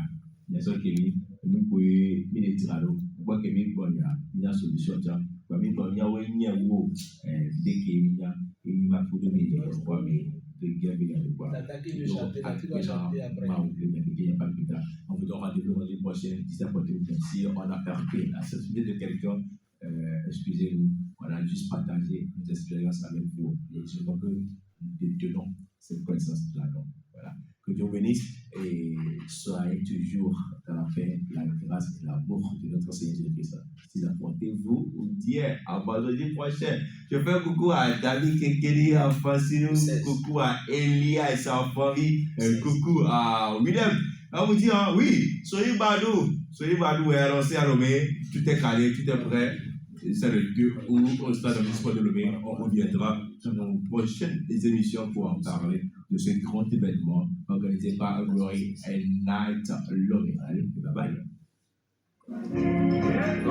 A: Il y a ça qui nous pouvons les tirer. On voit que mi bon ya. Il y a solution ça. Kwa mi bon ya ouais ni wo. Dès qu'il y a il m'a foutu mes deux quoi mais de guerre de quoi.
B: L'attaquer de chanter, la plus chanter après.
A: On vous donne rendez-vous dans une prochaine si on a perdu la société de quelqu'un. Excusez-nous, on a juste partagé nos expériences avec vous. Et je crois que nous détenons cette connaissance-là. Voilà. Que Dieu bénisse et soyez toujours dans la paix, la grâce et l'amour de notre Seigneur Jésus-Christ. Si apportez-vous ou dire à vendredi prochain. Je fais coucou à David Kekeli, à Francine, coucou à Elia et sa famille, coucou à William. On vous dit, oui, soyez badou, et annoncez à Lomé, tout est calé, tout est prêt. C'est le 2 août au stade municipal de Lomé. On reviendra dans nos prochaines émissions pour en parler de ce grand événement organisé par Glory and Night Lomé. Allez, bye bye.